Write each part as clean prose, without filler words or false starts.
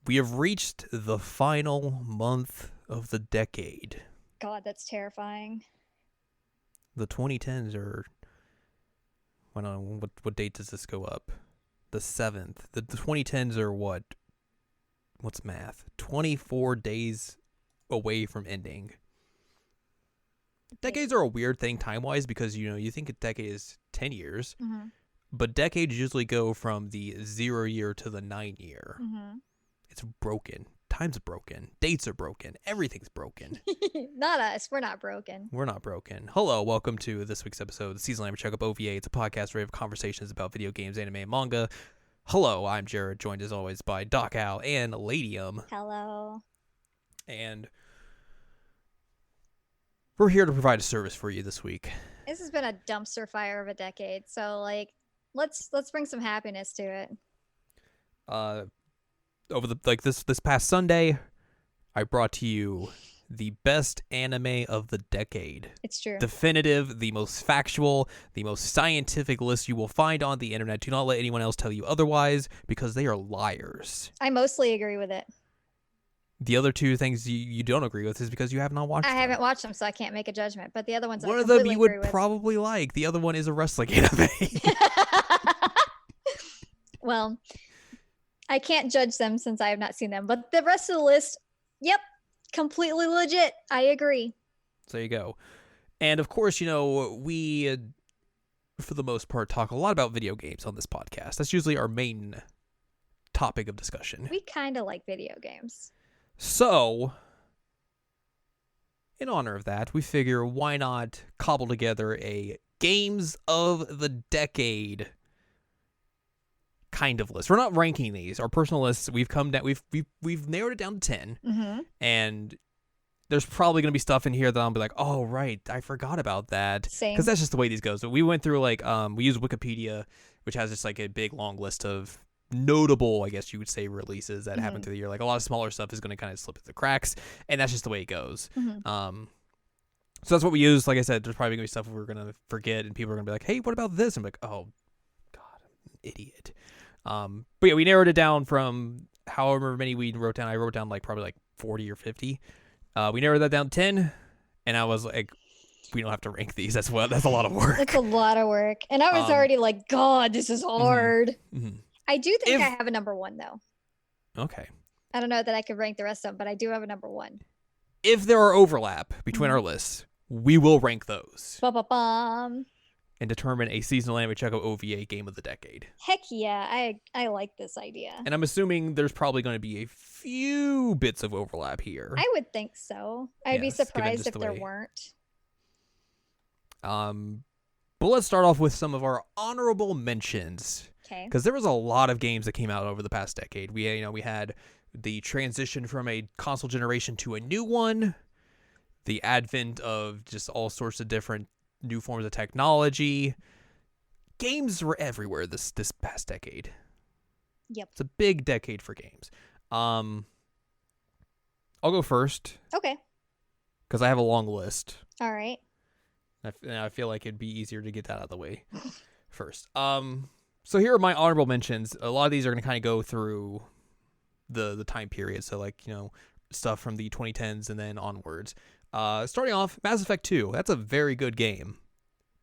We have reached the final month of the decade. God, that's terrifying. The 2010s are... What date does this go up? The 7th. The 2010s are what? What's math? 24 days away from ending. Decades are a weird thing time-wise because, you think a decade is 10 years. Mm-hmm. But decades usually go from the 0 year to the 9 year. Mm-hmm. It's broken. Time's broken. Dates are broken. Everything's broken. Not us. We're not broken. We're not broken. Hello, welcome to this week's episode of the Season Anime Checkup OVA. It's a podcast where we have conversations about video games, anime, and manga. Hello, I'm Jared, joined as always by Doc Al and Ladyem. Hello. And we're here to provide a service for you this week. This has been a dumpster fire of a decade, so let's bring some happiness to it. Over this past Sunday, I brought to you the best anime of the decade. It's true. Definitive, the most factual, the most scientific list you will find on the internet. Do not let anyone else tell you otherwise, because they are liars. I mostly agree with it. The other two things you don't agree with is because you have not watched them. I haven't watched them, so I can't make a judgment. But the other ones, one I of them completely you would agree with. probably like. The other one is a wrestling anime. Well, I can't judge them since I have not seen them. But the rest of the list, yep, completely legit. I agree. So there you go. And of course, we, for the most part, talk a lot about video games on this podcast. That's usually our main topic of discussion. We kind of like video games. So, in honor of that, we figure why not cobble together a Games of the Decade kind of list. We're not ranking these. Our personal lists, we've narrowed it down to 10. Mm-hmm. And there's probably going to be stuff in here that I'll be like, oh, right, I forgot about that. Same. Because that's just the way these go. So we went through, we used Wikipedia, which has just, a big, long list of notable, I guess you would say, releases that happened through the year. Like, a lot of smaller stuff is going to kind of slip through the cracks, and that's just the way it goes. Mm-hmm. So that's what we use. Like I said, there's probably going to be stuff we're going to forget, and people are going to be like, hey, what about this? I'm like, oh, God, I'm an idiot. But yeah, we narrowed it down from however many we wrote down. I wrote down probably 40 or 50. We narrowed that down to 10, and I was like, we don't have to rank these. That's a lot of work. It's a lot of work. And I was already like, God, this is hard. Mm-hmm. I do think I have a number one, though. Okay. I don't know that I could rank the rest of them, but I do have a number one. If there are overlap between our lists, we will rank those. Ba-ba-bum. And determine a seasonal anime checkup OVA game of the decade. Heck yeah, I like this idea. And I'm assuming there's probably going to be a few bits of overlap here. I would think so. I'd be surprised if there weren't. But let's start off with some of our honorable mentions. Okay. Because there was a lot of games that came out over the past decade. We had the transition from a console generation to a new one, the advent of just all sorts of different new forms of technology. Games were everywhere this past decade. Yep. It's a big decade for games. I'll go first. Okay. Because I have a long list. All right. And I feel like it'd be easier to get that out of the way first. So here are my honorable mentions. A lot of these are going to kind of go through the time period. So stuff from the 2010s and then onwards. Starting off, Mass Effect 2. That's a very good game.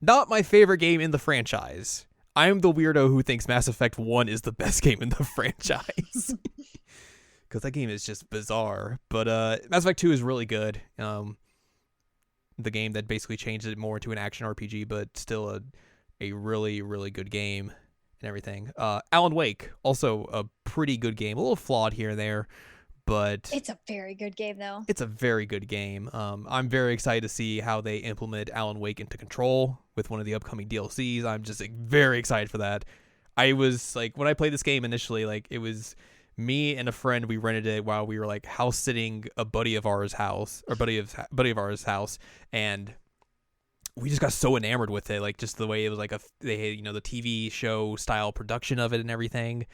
Not my favorite game in the franchise. I'm the weirdo who thinks Mass Effect 1 is the best game in the franchise. Because that game is just bizarre. But Mass Effect 2 is really good. The game that basically changed it more into an action RPG, but still a really, really good game and everything. Alan Wake, also a pretty good game. A little flawed here and there, but it's a very good game, though. It's a very good game. I'm very excited to see how they implement Alan Wake into Control with one of the upcoming DLCs. I'm just very excited for that. I was when I played this game initially, it was me and a friend. We rented it while we were house sitting a buddy of ours house, and we just got so enamored with it. Just the way it was they had, the TV show style production of it and everything.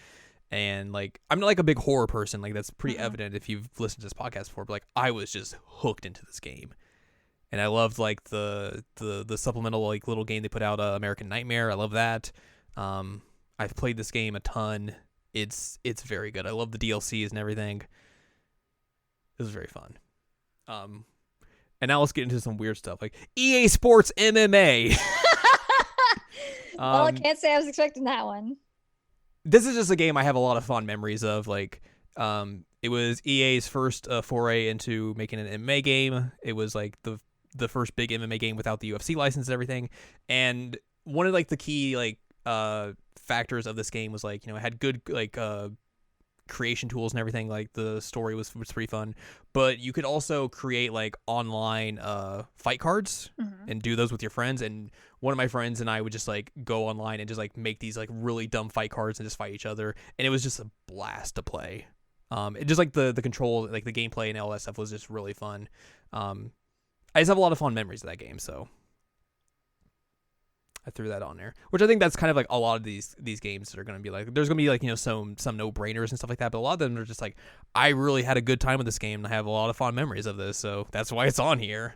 And I'm not a big horror person. That's pretty evident if you've listened to this podcast before. But I was just hooked into this game, and I loved the supplemental little game they put out, American Nightmare. I love that. I've played this game a ton. It's very good. I love the DLCs and everything. It was very fun. And now let's get into some weird stuff like EA Sports MMA. Well, I can't say I was expecting that one. This is just a game I have a lot of fond memories of. Like, it was EA's first foray into making an MMA game. It was like the first big MMA game without the UFC license and everything. And one of like the key like factors of this game was like, you know, it had good like creation tools and everything. Like the story was pretty fun, but you could also create like online fight cards and do those with your friends. And one of my friends and I would just like go online and just like make these like really dumb fight cards and just fight each other, and it was just a blast to play. It just like the control, like the gameplay and all that stuff was just really fun. I just have a lot of fond memories of that game, so I threw that on there, which I think that's kind of like a lot of these games that are going to be like, there's going to be like, you know, some no-brainers and stuff like that, but a lot of them are just like, I really had a good time with this game and I have a lot of fond memories of this, so that's why it's on here.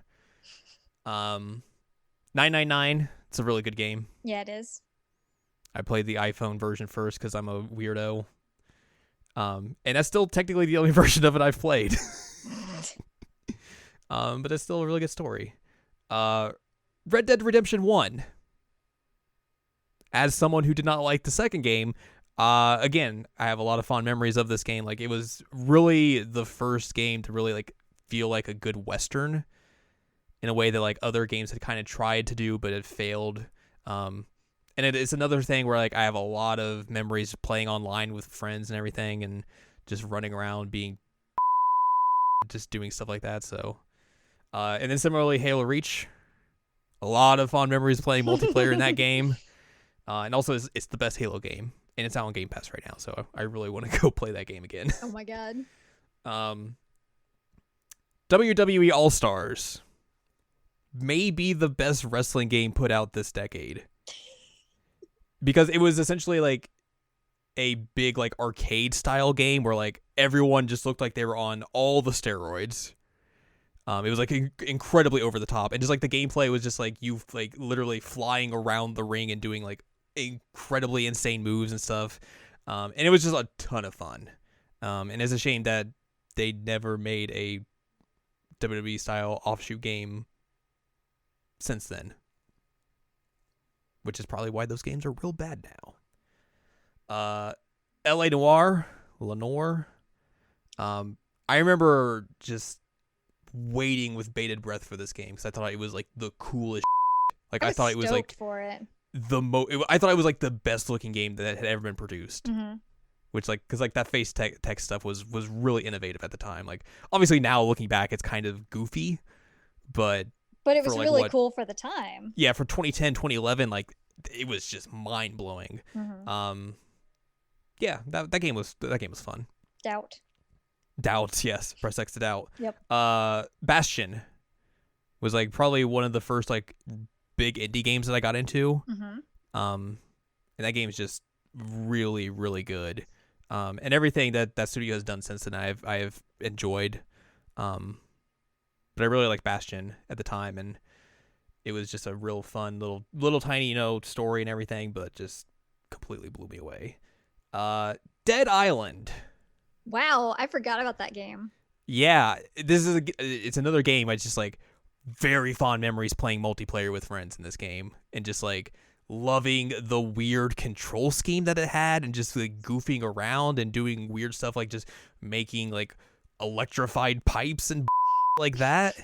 999, it's a really good game. Yeah, it is. I played the iPhone version first because I'm a weirdo. And that's still technically the only version of it I've played. But it's still a really good story. Red Dead Redemption 1. As someone who did not like the second game, again, I have a lot of fond memories of this game. Like, it was really the first game to really like feel like a good Western in a way that like other games had kind of tried to do, but it failed. And it's another thing where like I have a lot of memories playing online with friends and everything, and just running around being just doing stuff like that. So, and then similarly, Halo Reach, a lot of fond memories playing multiplayer in that game. And also, it's the best Halo game, and it's out on Game Pass right now, so I really want to go play that game again. Oh my god. WWE All-Stars may be the best wrestling game put out this decade, because it was essentially like a big like arcade style game where like everyone just looked like they were on all the steroids. It was like incredibly over the top, and just like the gameplay was just like you like literally flying around the ring and doing like incredibly insane moves and stuff. And it was just a ton of fun. And it's a shame that they never made a WWE style offshoot game since then, which is probably why those games are real bad now. LA Noire, Lenore. I remember just waiting with bated breath for this game because I thought it was like the coolest shit. Like I thought it was like for it. I thought it was like the best looking game that had ever been produced. Which like, because like that face tech stuff was really innovative at the time. Like obviously now looking back it's kind of goofy, but it was like, really cool for the time. Yeah, for 2010 2011, like it was just mind blowing. Yeah, that game was fun. Doubt, yes. Press X to doubt. Yep. Bastion was like probably one of the first like big indie games that I got into. And that game is just really, really good. And everything that studio has done since then I have enjoyed. But I really liked Bastion at the time, and it was just a real fun little tiny, you know, story and everything, but just completely blew me away. Dead Island. Wow, I forgot about that game. Yeah, it's another game. I just like very fond memories playing multiplayer with friends in this game, and just like loving the weird control scheme that it had, and just like goofing around and doing weird stuff like just making like electrified pipes and like that.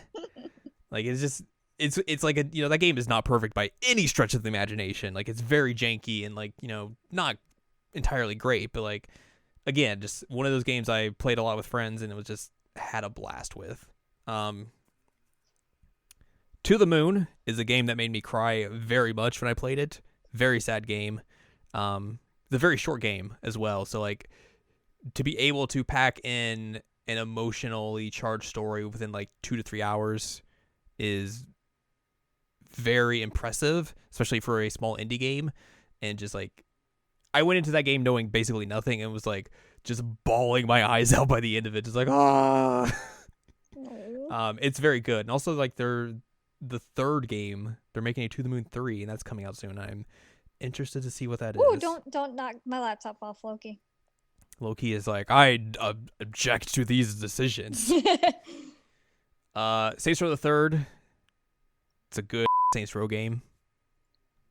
Like it's like you know, that game is not perfect by any stretch of the imagination. Like it's very janky and like, you know, not entirely great, but like again, just one of those games I played a lot with friends and it was just had a blast with. To the Moon is a game that made me cry very much when I played it. Very sad game. It's a very short game as well. So like to be able to pack in an emotionally charged story within like 2 to 3 hours is very impressive, especially for a small indie game. And just like I went into that game knowing basically nothing and was like just bawling my eyes out by the end of it. Just like, it's very good. And also like the third game, they're making a To the Moon 3, and that's coming out soon. I'm interested to see what that is. Don't knock my laptop off, Loki. Loki is like, I object to these decisions. Saints Row the Third. It's a good Saints Row game.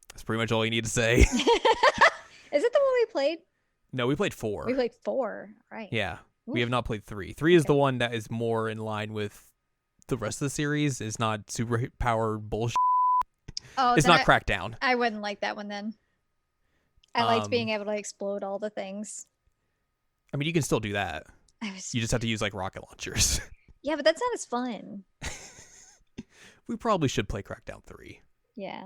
That's pretty much all you need to say. Is it the one we played? No, we played 4. We played 4, right? Yeah. Ooh. We have not played 3. 3 is the one that is more in line with the rest of the series. It's not super power bullshit. Oh, it's not Crackdown. I wouldn't like that one then. I liked being able to explode all the things. I mean, you can still do that. You just have to use like rocket launchers. Yeah, but that's not as fun. We probably should play Crackdown 3. Yeah.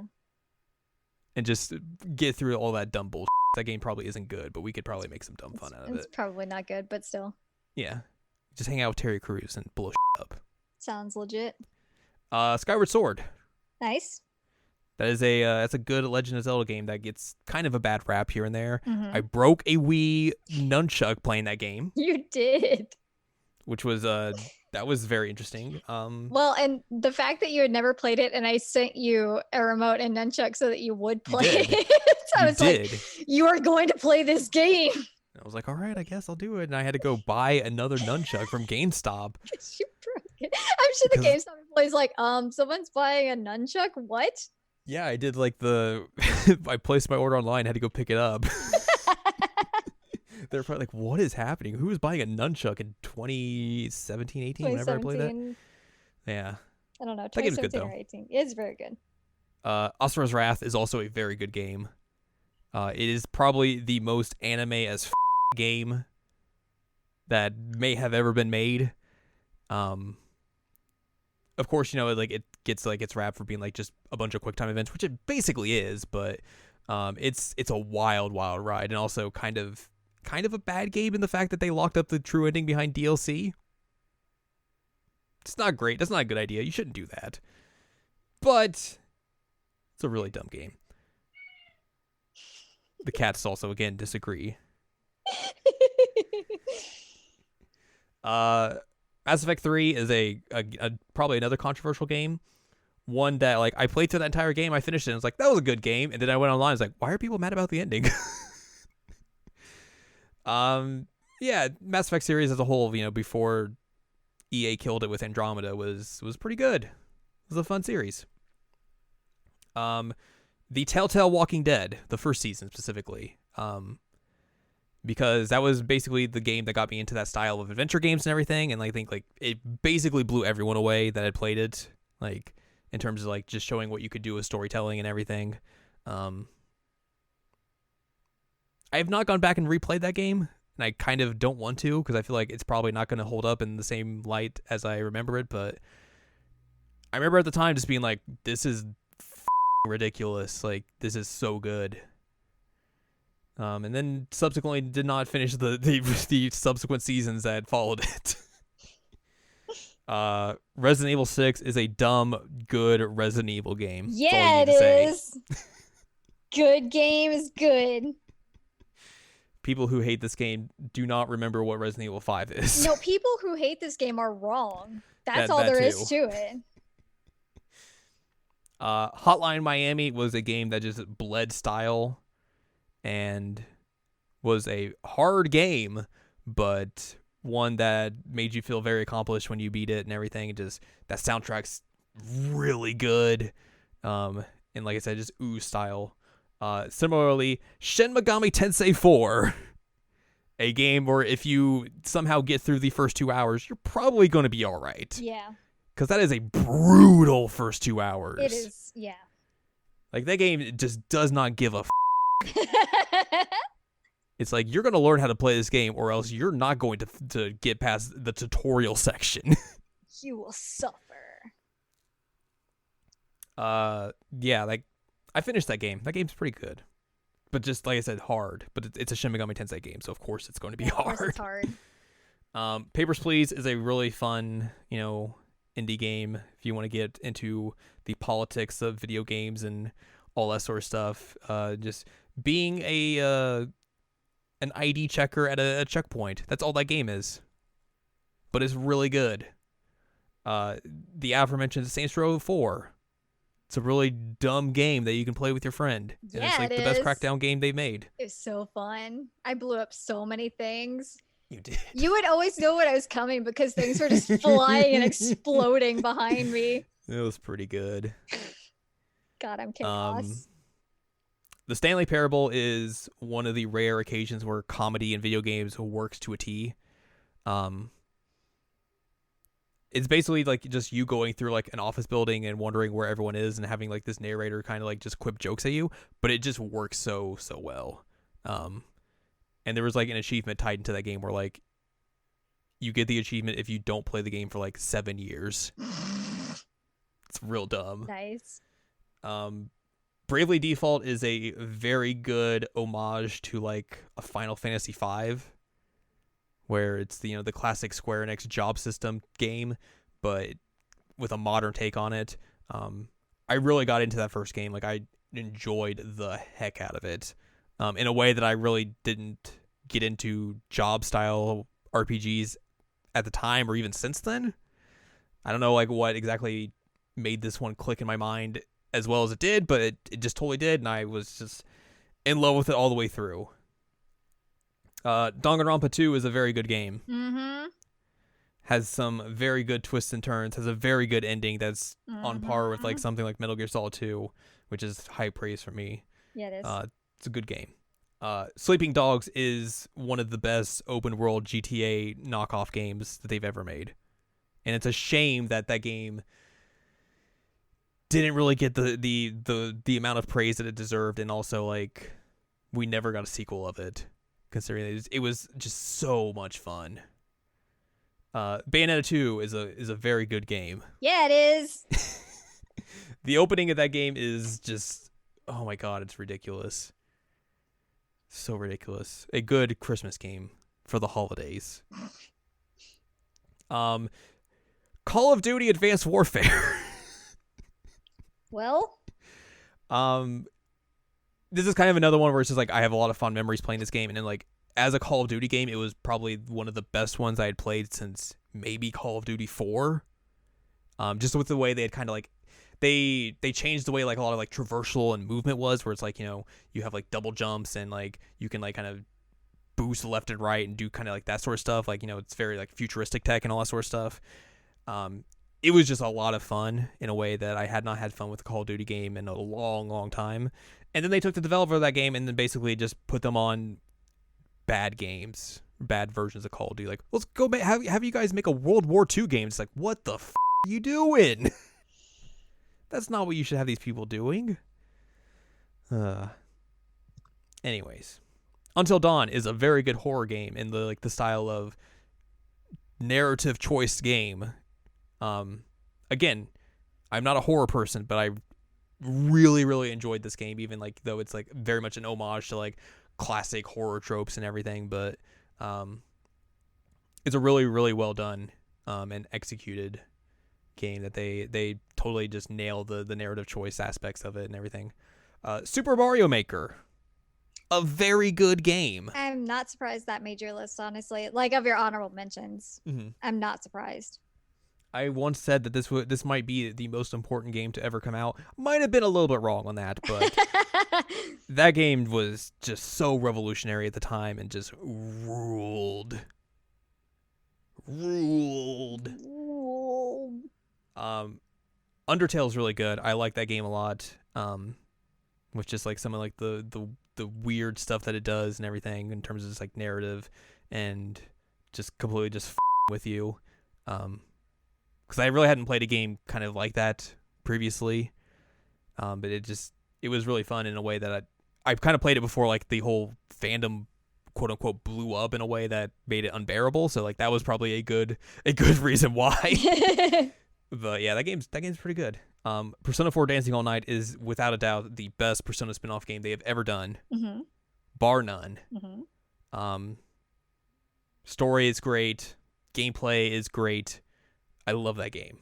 And just get through all that dumb bullshit. That game probably isn't good, but we could probably make some dumb fun out of it. It's probably not good, but still. Yeah. Just hang out with Terry Crews and blow up. Sounds legit. Skyward Sword. Nice. That's a good Legend of Zelda game that gets kind of a bad rap here and there. Mm-hmm. I broke a Wii nunchuck playing that game. You did. Which was that was very interesting. Well, and the fact that you had never played it and I sent you a remote and nunchuck so that you would play it. I was like, you are going to play this game. And I was like, all right, I guess I'll do it. And I had to go buy another nunchuck from GameStop. You broke it. I'm sure the GameStop employee's like, someone's buying a nunchuck? What? Yeah, I did like I placed my order online, had to go pick it up. They're probably like, what is happening? Who was buying a nunchuck in 2017, 18, whenever I played that? Yeah. I don't know, that game's good, 2017 though. or 18. It's very good. Asura's Wrath is also a very good game. It is probably the most anime as game that may have ever been made. Of course, like it gets like its rap for being like just a bunch of QuickTime events, which it basically is, but it's a wild ride, and also kind of a bad game in the fact that they locked up the true ending behind DLC. It's not great. That's not a good idea. You shouldn't do that. But it's a really dumb game. The cats also again disagree. Mass Effect 3 is a probably another controversial game. One that like I played through that entire game, I finished it and I was like, that was a good game, and then I went online, I was like, why are people mad about the ending? Yeah, Mass Effect series as a whole, before EA killed it with Andromeda was pretty good. It was a fun series. The Telltale Walking Dead, the first season specifically, because that was basically the game that got me into that style of adventure games and everything, and I think like it basically blew everyone away that had played it, like in terms of like just showing what you could do with storytelling and everything. I have not gone back and replayed that game, and I kind of don't want to because I feel like it's probably not going to hold up in the same light as I remember it, but I remember at the time just being like, this is ridiculous, like this is so good. And then subsequently did not finish the subsequent seasons that followed it. Resident Evil 6 is a dumb, good Resident Evil game. Yeah, it is. Good game is good. People who hate this game do not remember what Resident Evil 5 is. No, people who hate this game are wrong. That's all there is to it. Hotline Miami was a game that just bled style and was a hard game, but one that made you feel very accomplished when you beat it and everything. It just, that soundtrack's really good. And like I said, just ooh style. Similarly, Shin Megami Tensei 4, a game where if you somehow get through the first 2 hours, you're probably going to be all right. Yeah. Because that is a brutal first 2 hours. It is, yeah. Like, that game just does not give a It's like, you're going to learn how to play this game, or else you're not going to get past the tutorial section. You will suffer. Yeah, like, I finished that game. That game's pretty good. But just, like I said, hard. But it's a Shin Megami Tensei game, so of course it's going to be hard. Of course it's hard. Papers, Please is a really fun, indie game if you want to get into the politics of video games and all that sort of stuff. Just being an ID checker at a checkpoint. That's all that game is. But it's really good. The aforementioned Saints Row 4. It's a really dumb game that you can play with your friend. And Yeah, it's like the best Crackdown game they've made. It's so fun. I blew up so many things. You did. You would always know when I was coming because things were just flying and exploding behind me. It was pretty good. God, I'm chaos. The Stanley Parable is one of the rare occasions where comedy in video games works to a T. It's basically like just you going through like an office building and wondering where everyone is and having like this narrator kind of like just quip jokes at you, but it just works so well. And there was like an achievement tied into that game where like you get the achievement if you don't play the game for like 7 years. It's real dumb. Nice. Bravely Default is a very good homage to like a Final Fantasy V, where it's the the classic Square Enix job system game, but with a modern take on it. I really got into that first game. Like I enjoyed the heck out of it, in a way that I really didn't get into job style RPGs at the time or even since then. I don't know like what exactly made this one click in my mind as well as it did, but it just totally did, and I was just in love with it all the way through. Danganronpa 2 is a very good game. Mm-hmm. Has some very good twists and turns, has a very good ending that's on par with like something like Metal Gear Solid 2, which is high praise for me. Yeah, it is. It's a good game. Sleeping Dogs is one of the best open world GTA knockoff games that they've ever made. And it's a shame that that game didn't really get the amount of praise that it deserved, and also like we never got a sequel of it, considering it was just so much fun. Bayonetta 2 is a very good game. Yeah, it is. The opening of that game is just, oh my god, it's ridiculous. So ridiculous. A good Christmas game for the holidays. Call of Duty Advanced Warfare. Well, this is kind of another one where it's just like I have a lot of fond memories playing this game, and then like as a Call of Duty game, it was probably one of the best ones I had played since maybe Call of Duty 4. Just with the way they had kind of like they changed the way like a lot of like traversal and movement was, where it's like you have like double jumps and like you can like kind of boost left and right and do kind of like that sort of stuff. Like it's very like futuristic tech and all that sort of stuff. It was just a lot of fun in a way that I had not had fun with a Call of Duty game in a long time. And then they took the developer of that game and then basically just put them on bad games, bad versions of Call of Duty. Like, let's go have you guys make a World War II game. It's like, what the f*** are you doing? That's not what you should have these people doing. Anyways, Until Dawn is a very good horror game in the style of narrative choice game. Again, I'm not a horror person, but I really enjoyed this game, even like though it's like very much an homage to like classic horror tropes and everything, but it's a really well done and executed game that they totally just nail the narrative choice aspects of it and everything. Super Mario Maker, a very good game. I'm not surprised that made your list, honestly. Like of your honorable mentions. Mm-hmm. I'm not surprised. I once said that this might be the most important game to ever come out. Might have been a little bit wrong on that, but that game was just so revolutionary at the time and just ruled. Undertale's really good. I like that game a lot. With just like some of like the weird stuff that it does and everything in terms of just like narrative and just completely just with you. Because I really hadn't played a game kind of like that previously, but it was really fun in a way that I've kind of played it before, like the whole fandom quote unquote blew up in a way that made it unbearable. So like that was probably a good reason why. But yeah, that game's pretty good. Persona 4 Dancing All Night is without a doubt the best Persona spin-off game they have ever done, bar none. Story is great, gameplay is great. I love that game.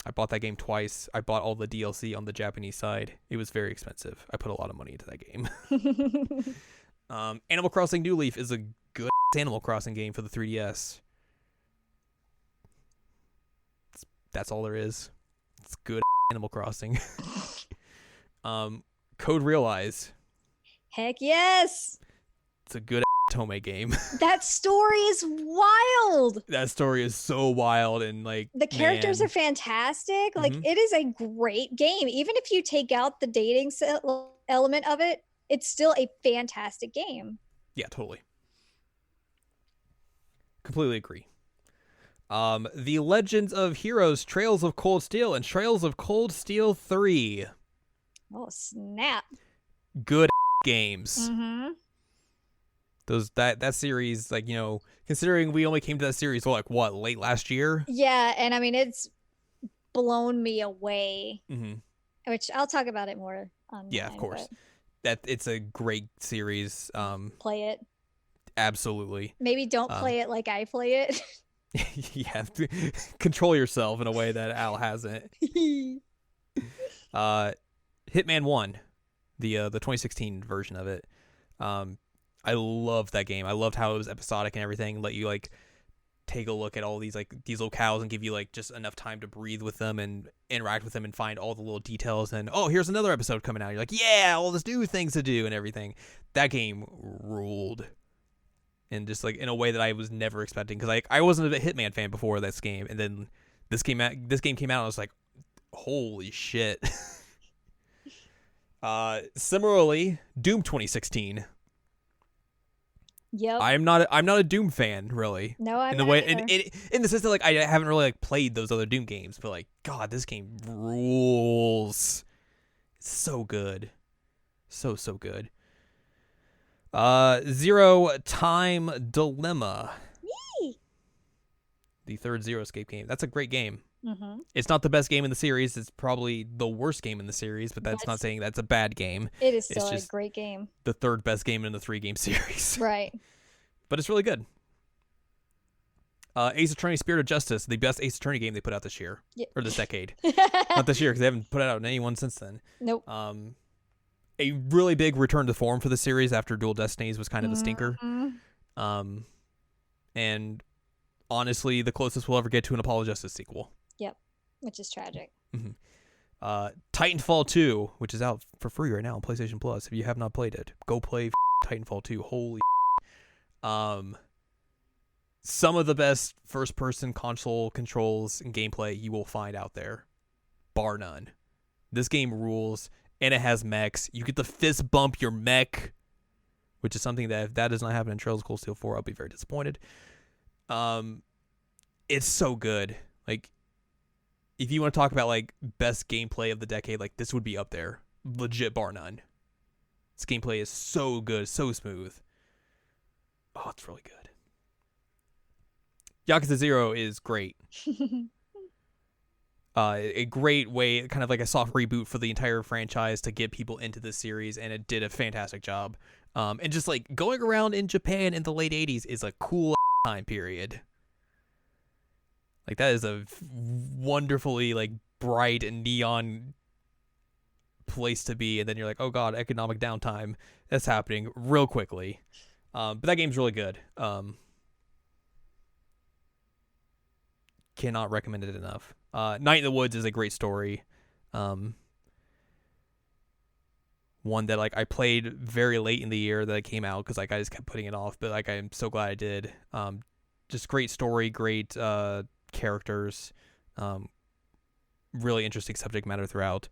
I bought that game twice. I bought all the DLC on the Japanese side. It was very expensive. I put a lot of money into that game. Animal Crossing New Leaf is a good Animal Crossing game for the 3DS. That's all there is. It's good Animal Crossing. Code Realize. Heck yes. It's a good Tome game. That story is wild. That story is so wild, and like the characters are fantastic. Like it is a great game. Even if you take out the dating element of it, it's still a fantastic game. Yeah, totally. Completely agree. The Legends of Heroes, Trails of Cold Steel, and Trails of Cold Steel 3. Oh, snap. Good games. Mm-hmm. That series, like, you know, considering we only came to that series, late last year? Yeah, and I mean, it's blown me away. Mm-hmm. Which I'll talk about it more on. Yeah, of course. It's a great series. Play it. Absolutely. Maybe don't play it like I play it. You have to control yourself in a way that Al hasn't. Hitman 1, the 2016 version of it. I loved that game. I loved how it was episodic and everything. Let you like take a look at all these locales and give you like just enough time to breathe with them and interact with them and find all the little details. And here's another episode coming out. You're like, yeah, all this new things to do and everything. That game ruled. And just like in a way that I was never expecting, because like I wasn't a Hitman fan before this game, and then this game came out, and I was like, holy shit. Similarly, Doom 2016. Yep. I'm not a Doom fan, really. No, I'm in the not way either. in the sense that like I haven't really like played those other Doom games, but like God, this game rules. It's so good, so good. Zero Time Dilemma. Yee. The third Zero Escape game. That's a great game. Mm-hmm. It's not the best game in the series. It's probably the worst game in the series, but that's not saying that's a bad game. It is still a great game. The third best game in the 3-game series. Right. But it's really good. Ace Attorney Spirit of Justice, the best Ace Attorney game they put out this year. Yep. Or this decade. Not this year, because they haven't put out any one since then. Nope. A really big return to form for the series after Dual Destinies was kind of a stinker. And honestly, the closest we'll ever get to an Apollo Justice sequel. Yep, which is tragic. Mm-hmm. Titanfall 2, which is out for free right now on PlayStation Plus. If you have not played it, go play Titanfall 2. Holy some of the best first-person console controls and gameplay you will find out there, bar none. This game rules. And it has mechs. You get to fist bump your mech, which is something that if that does not happen in Trails of Cold Steel 4, I'll be very disappointed. It's so good. Like, if you want to talk about like best gameplay of the decade, like this would be up there, legit bar none. This gameplay is so good, so smooth. Oh, it's really good. Yakuza 0 is great. A great way, kind of like a soft reboot for the entire franchise to get people into this series, and it did a fantastic job. And just like going around in Japan in the late 80s is a cool time period. Like that is a wonderfully like bright and neon place to be, and then you're like, oh god, economic downtime. That's happening real quickly. But that game's really good. Cannot recommend it enough. Night in the Woods is a great story. One that like I played very late in the year that it came out because like I just kept putting it off, but like I'm so glad I did. Just great story, great characters, really interesting subject matter throughout.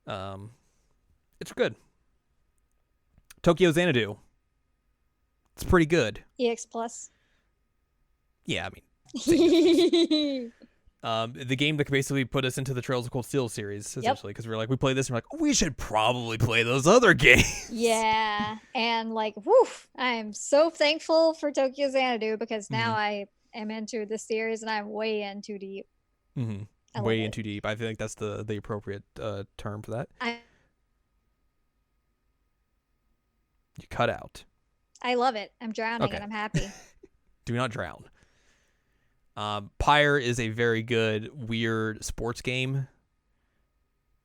It's good. Tokyo Xanadu. It's pretty good. EX Plus. Yeah, I mean. The game that could basically put us into the Trails of Cold Steel series, essentially, because we're like, we play this, and we're like, oh, we should probably play those other games. Yeah, and like, woof, I'm so thankful for Tokyo Xanadu because now I am into the series and I'm way in too deep. Way in too deep. I feel like that's the appropriate term for that. You cut out. I love it. I'm drowning and I'm happy. Do not drown. Pyre is a very good, weird sports game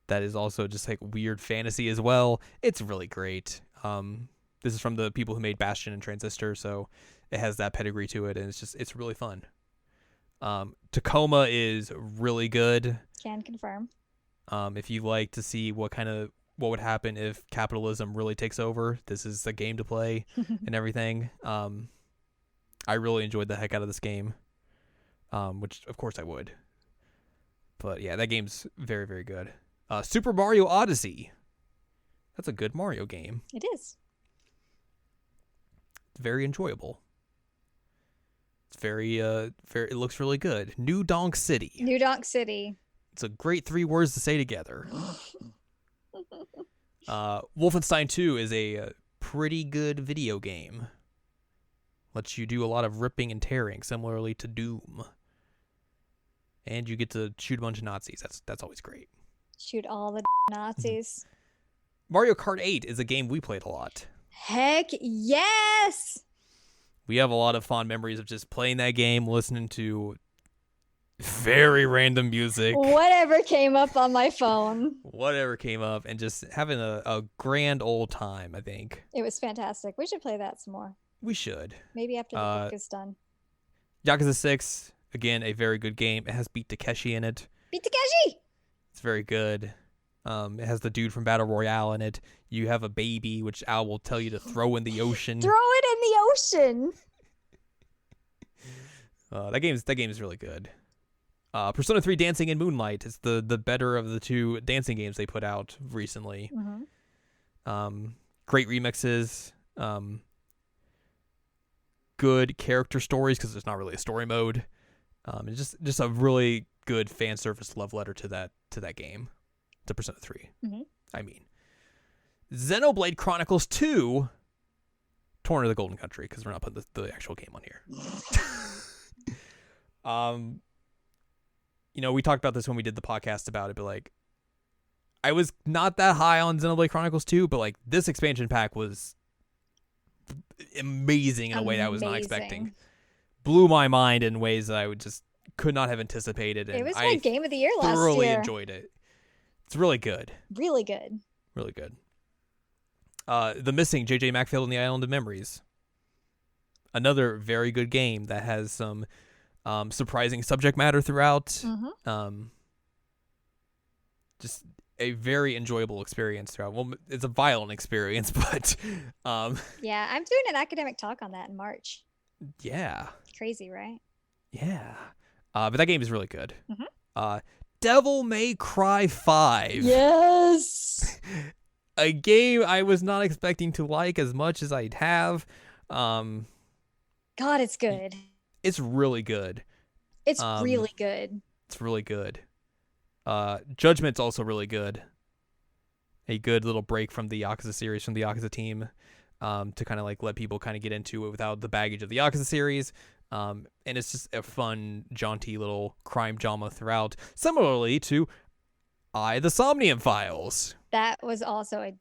that is also just like weird fantasy as well. It's really great. This is from the people who made Bastion and Transistor, so it has that pedigree to it, and it's really fun. Tacoma is really good. Can confirm. If you like to see what would happen if capitalism really takes over, this is the game to play and everything. I really enjoyed the heck out of this game, which of course I would. But yeah, that game's very, very good. Super Mario Odyssey. That's a good Mario game. It is. It's very enjoyable. It's very, it looks really good. New Donk City. New Donk City. It's a great 3 words to say together. Wolfenstein 2 is a pretty good video game. Lets you do a lot of ripping and tearing, similarly to Doom. And you get to shoot a bunch of Nazis. That's always great. Shoot all the Nazis. Mario Kart 8 is a game we played a lot. Heck yes! We have a lot of fond memories of just playing that game, listening to very random music. Whatever came up on my phone. Whatever came up, and just having a grand old time, I think. It was fantastic. We should play that some more. We should. Maybe after the book is done. Yakuza 6, again, a very good game. It has Beat Takeshi in it. Beat Takeshi! It's very good. It has the dude from Battle Royale in it. You have a baby, which Al will tell you to throw in the ocean. Throw it in the ocean! That game is really good. Persona 3 Dancing in Moonlight is the better of the 2 dancing games they put out recently. Mm-hmm. Great remixes. Good character stories because there's not really a story mode. It's just a really good fan service love letter to that game, to Persona 3. Mm-hmm. I mean, Xenoblade Chronicles 2, Torn of the Golden Country, because we're not putting the actual game on here. We talked about this when we did the podcast about it, but like, I was not that high on Xenoblade Chronicles 2, but like this expansion pack was amazing in a way that I was not expecting. Blew my mind in ways that I could not have anticipated. And it was my game of the year last year. Thoroughly enjoyed it. It's really good. Really good. Really good. The Missing, J.J. Macfield and the Island of Memories. Another very good game that has some surprising subject matter throughout. Mm-hmm. Just a very enjoyable experience throughout. Well, it's a violent experience, but yeah, I'm doing an academic talk on that in March. Yeah. Crazy, right? Yeah. But that game is really good. Mm-hmm. Devil May Cry 5. Yes. A game I was not expecting to like as much as I'd have. God, it's good. It's really good. It's really good. It's really good. Judgment's also really good. A good little break from the Yakuza series, from the Yakuza team, to kind of like let people kind of get into it without the baggage of the Yakuza series. And it's just a fun, jaunty little crime drama throughout. Similarly to The Somnium Files. That was also a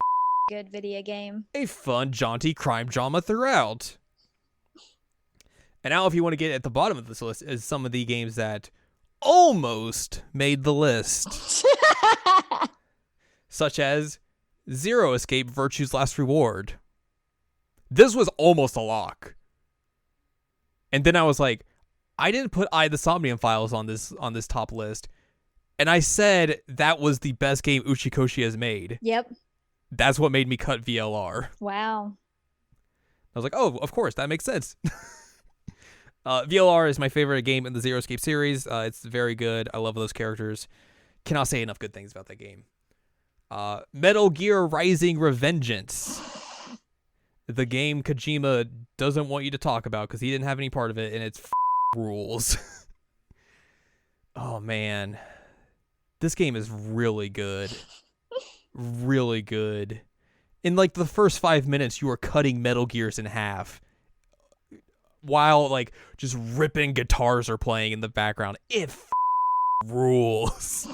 good video game. A fun, jaunty crime drama throughout. And now if you want to get at the bottom of this list is some of the games that almost made the list. Such as Zero Escape Virtue's Last Reward. This was almost a lock. And then I was like, I didn't put The Somnium Files on this top list. And I said that was the best game Uchikoshi has made. Yep. That's what made me cut VLR. Wow. I was like, oh, of course, that makes sense. VLR is my favorite game in the Zero Escape series. It's very good. I love those characters. Cannot say enough good things about that game. Metal Gear Rising Revengeance. The game Kojima doesn't want you to talk about because he didn't have any part of it, and it's rules. Oh, man. This game is really good. Really good. In like the first 5 minutes, you are cutting Metal Gears in half. While like just ripping guitars are playing in the background. It rules.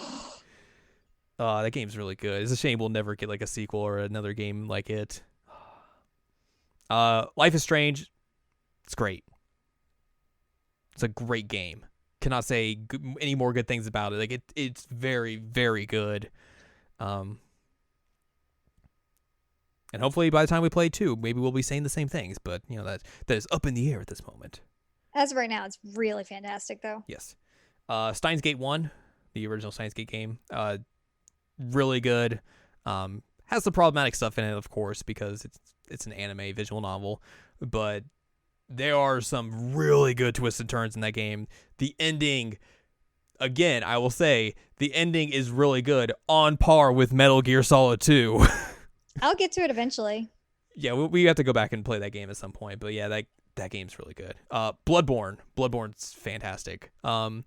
That game's really good. It's a shame we'll never get like a sequel or another game like it. Life is Strange. It's great. It's a great game. Cannot say any more good things about it. Like it's very, very good. And hopefully by the time we play 2, maybe we'll be saying the same things, but that is up in the air at this moment. As of right now, it's really fantastic though. Yes. Steins Gate 1, the original Steins Gate game. really good. Has some problematic stuff in it, of course, because it's an anime visual novel, but there are some really good twists and turns in that game. The ending, again, I will say, the ending is really good, on par with Metal Gear Solid 2. I'll get to it eventually. Yeah, we have to go back and play that game at some point, but yeah, that game's really good. Bloodborne's fantastic. The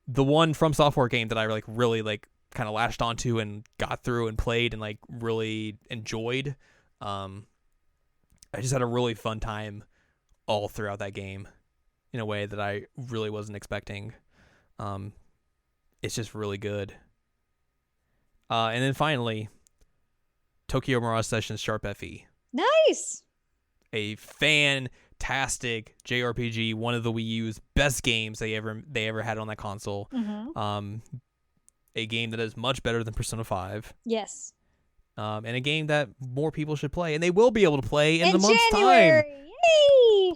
one From Software game that I really kind of latched onto and got through and played and like really enjoyed. I just had a really fun time all throughout that game in a way that I really wasn't expecting. It's just really good. And then finally, Tokyo Mirage Sessions Sharp FE. Nice. A fantastic JRPG, one of the Wii U's best games they ever had on that console. Mm-hmm. A game that is much better than Persona 5. Yes. And a game that more people should play, and they will be able to play in the month's January. time. Yay!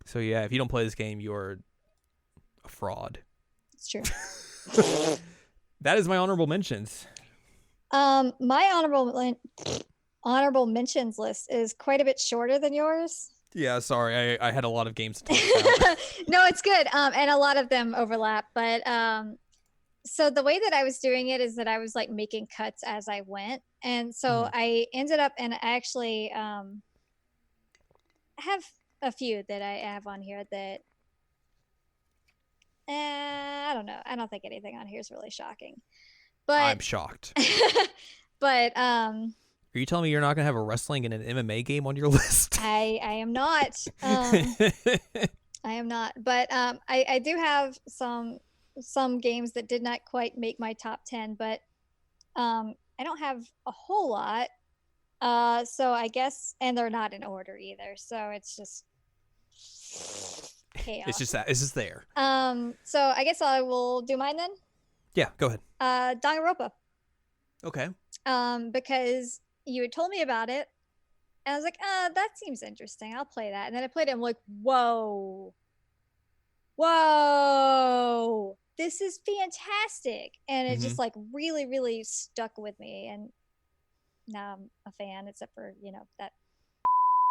So yeah, if you don't play this game, you're a fraud. It's true. That is my honorable mentions. My honorable mentions list is quite a bit shorter than yours. Yeah, sorry, I had a lot of games to talk about. No, it's good. And a lot of them overlap, but so the way that I was doing it is that I was like making cuts as I went, and so I ended up, and I actually have a few that I have on here that I don't know. I don't think anything on here is really shocking, but I'm shocked. But are you telling me you're not gonna have a wrestling and an MMA game on your list? I am not. I am not. But I do have some games that did not quite make my top 10, but I don't have a whole lot. So I guess, and they're not in order either. So it's just chaos. It's just there. So I guess I will do mine then. Yeah, go ahead. Danganronpa. Okay. Because you had told me about it, and I was like, that seems interesting. I'll play that. And then I played it. I'm like, whoa, this is fantastic. And it just like really, really stuck with me. And now I'm a fan, except for, that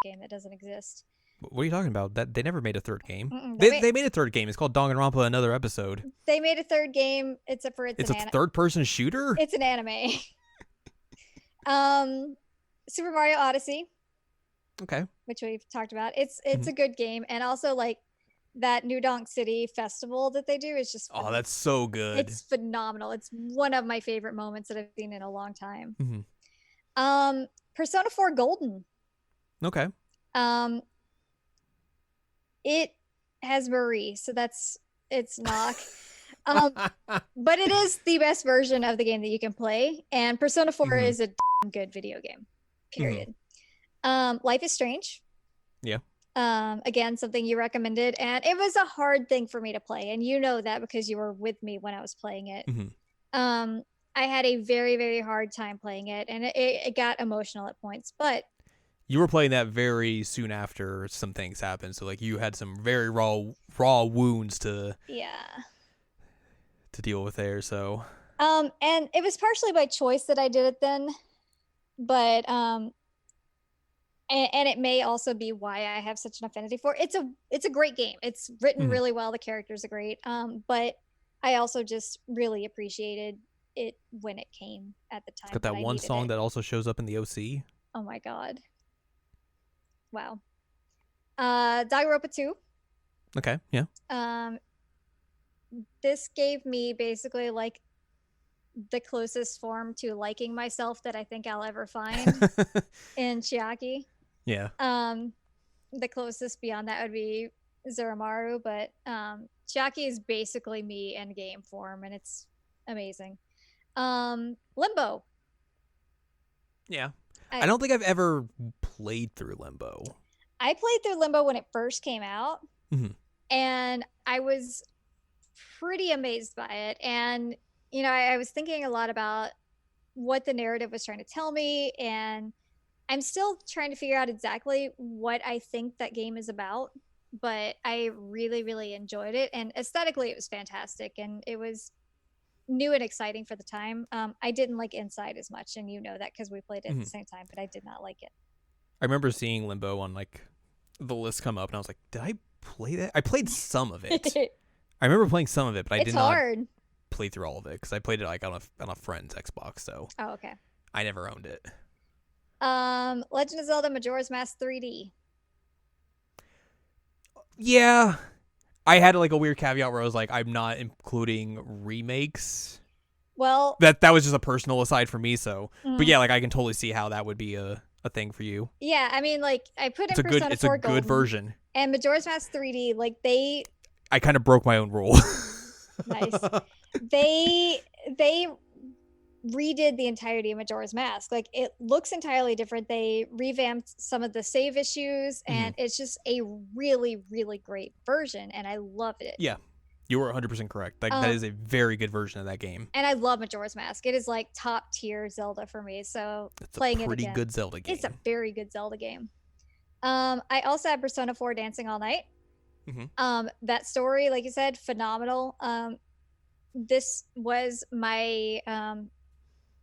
game that doesn't exist. What are you talking about? That they never made a third game. They made a third game. It's called Danganronpa Another Episode. They made a third game, except for it's a third-person shooter? It's an anime. Super Mario Odyssey. Okay. Which we've talked about. It's a good game, and also like that New Donk City festival that they do is just phenomenal. That's so good. It's phenomenal. It's one of my favorite moments that I've seen in a long time. Persona 4 Golden. Okay. It has Marie, so it's knock. But it is the best version of the game that you can play, and Persona 4 is a damn good video game. Period. Life is Strange. Yeah. Again, something you recommended, and it was a hard thing for me to play, and you know that because you were with me when I was playing it. I had a very, very hard time playing it, and it got emotional at points, but you were playing that very soon after some things happened, so like you had some very raw wounds to deal with there. So and it was partially by choice that I did it then, but and it may also be why I have such an affinity for it. It's a great game. It's written really well. The characters are great. But I also just really appreciated it when it came at the time. It's got that one song that also shows up in the OC. Oh my god. Wow. Danganronpa 2. Okay, yeah. This gave me basically like the closest form to liking myself that I think I'll ever find in Chiaki. Yeah. The closest beyond that would be Zuramaru, but Chiaki is basically me in game form, and it's amazing. Limbo. Yeah. I don't think I've ever played through Limbo. I played through Limbo when it first came out, and I was pretty amazed by it. And, I was thinking a lot about what the narrative was trying to tell me, and I'm still trying to figure out exactly what I think that game is about, but I really, really enjoyed it. And aesthetically, it was fantastic. And it was new and exciting for the time. I didn't like Inside as much, and you know that because we played it at the same time, but I did not like it. I remember seeing Limbo on like the list come up, and I was like, did I play that? I played some of it. I remember playing some of it, but I did not play through all of it because I played it like on a friend's Xbox. So okay. I never owned it. Legend of Zelda Majora's Mask 3D. Yeah, I had like a weird caveat where I was like, I'm not including remakes. Well, that was just a personal aside for me. So, but yeah, like I can totally see how that would be a thing for you. Yeah, I mean, like I put in Persona 4 it's a Golden, good version. And Majora's Mask 3D, like I kind of broke my own rule. Nice. They redid the entirety of Majora's Mask. Like it looks entirely different. They revamped some of the save issues, and it's just a really, really great version, and I love it. Yeah, you were 100% correct. Like that is a very good version of that game. And I love Majora's Mask. It is like top tier Zelda for me. So it's playing a pretty it again, good Zelda game. It's a very good Zelda game. I also have Persona 4 Dancing All Night. That story, like you said, phenomenal. This was my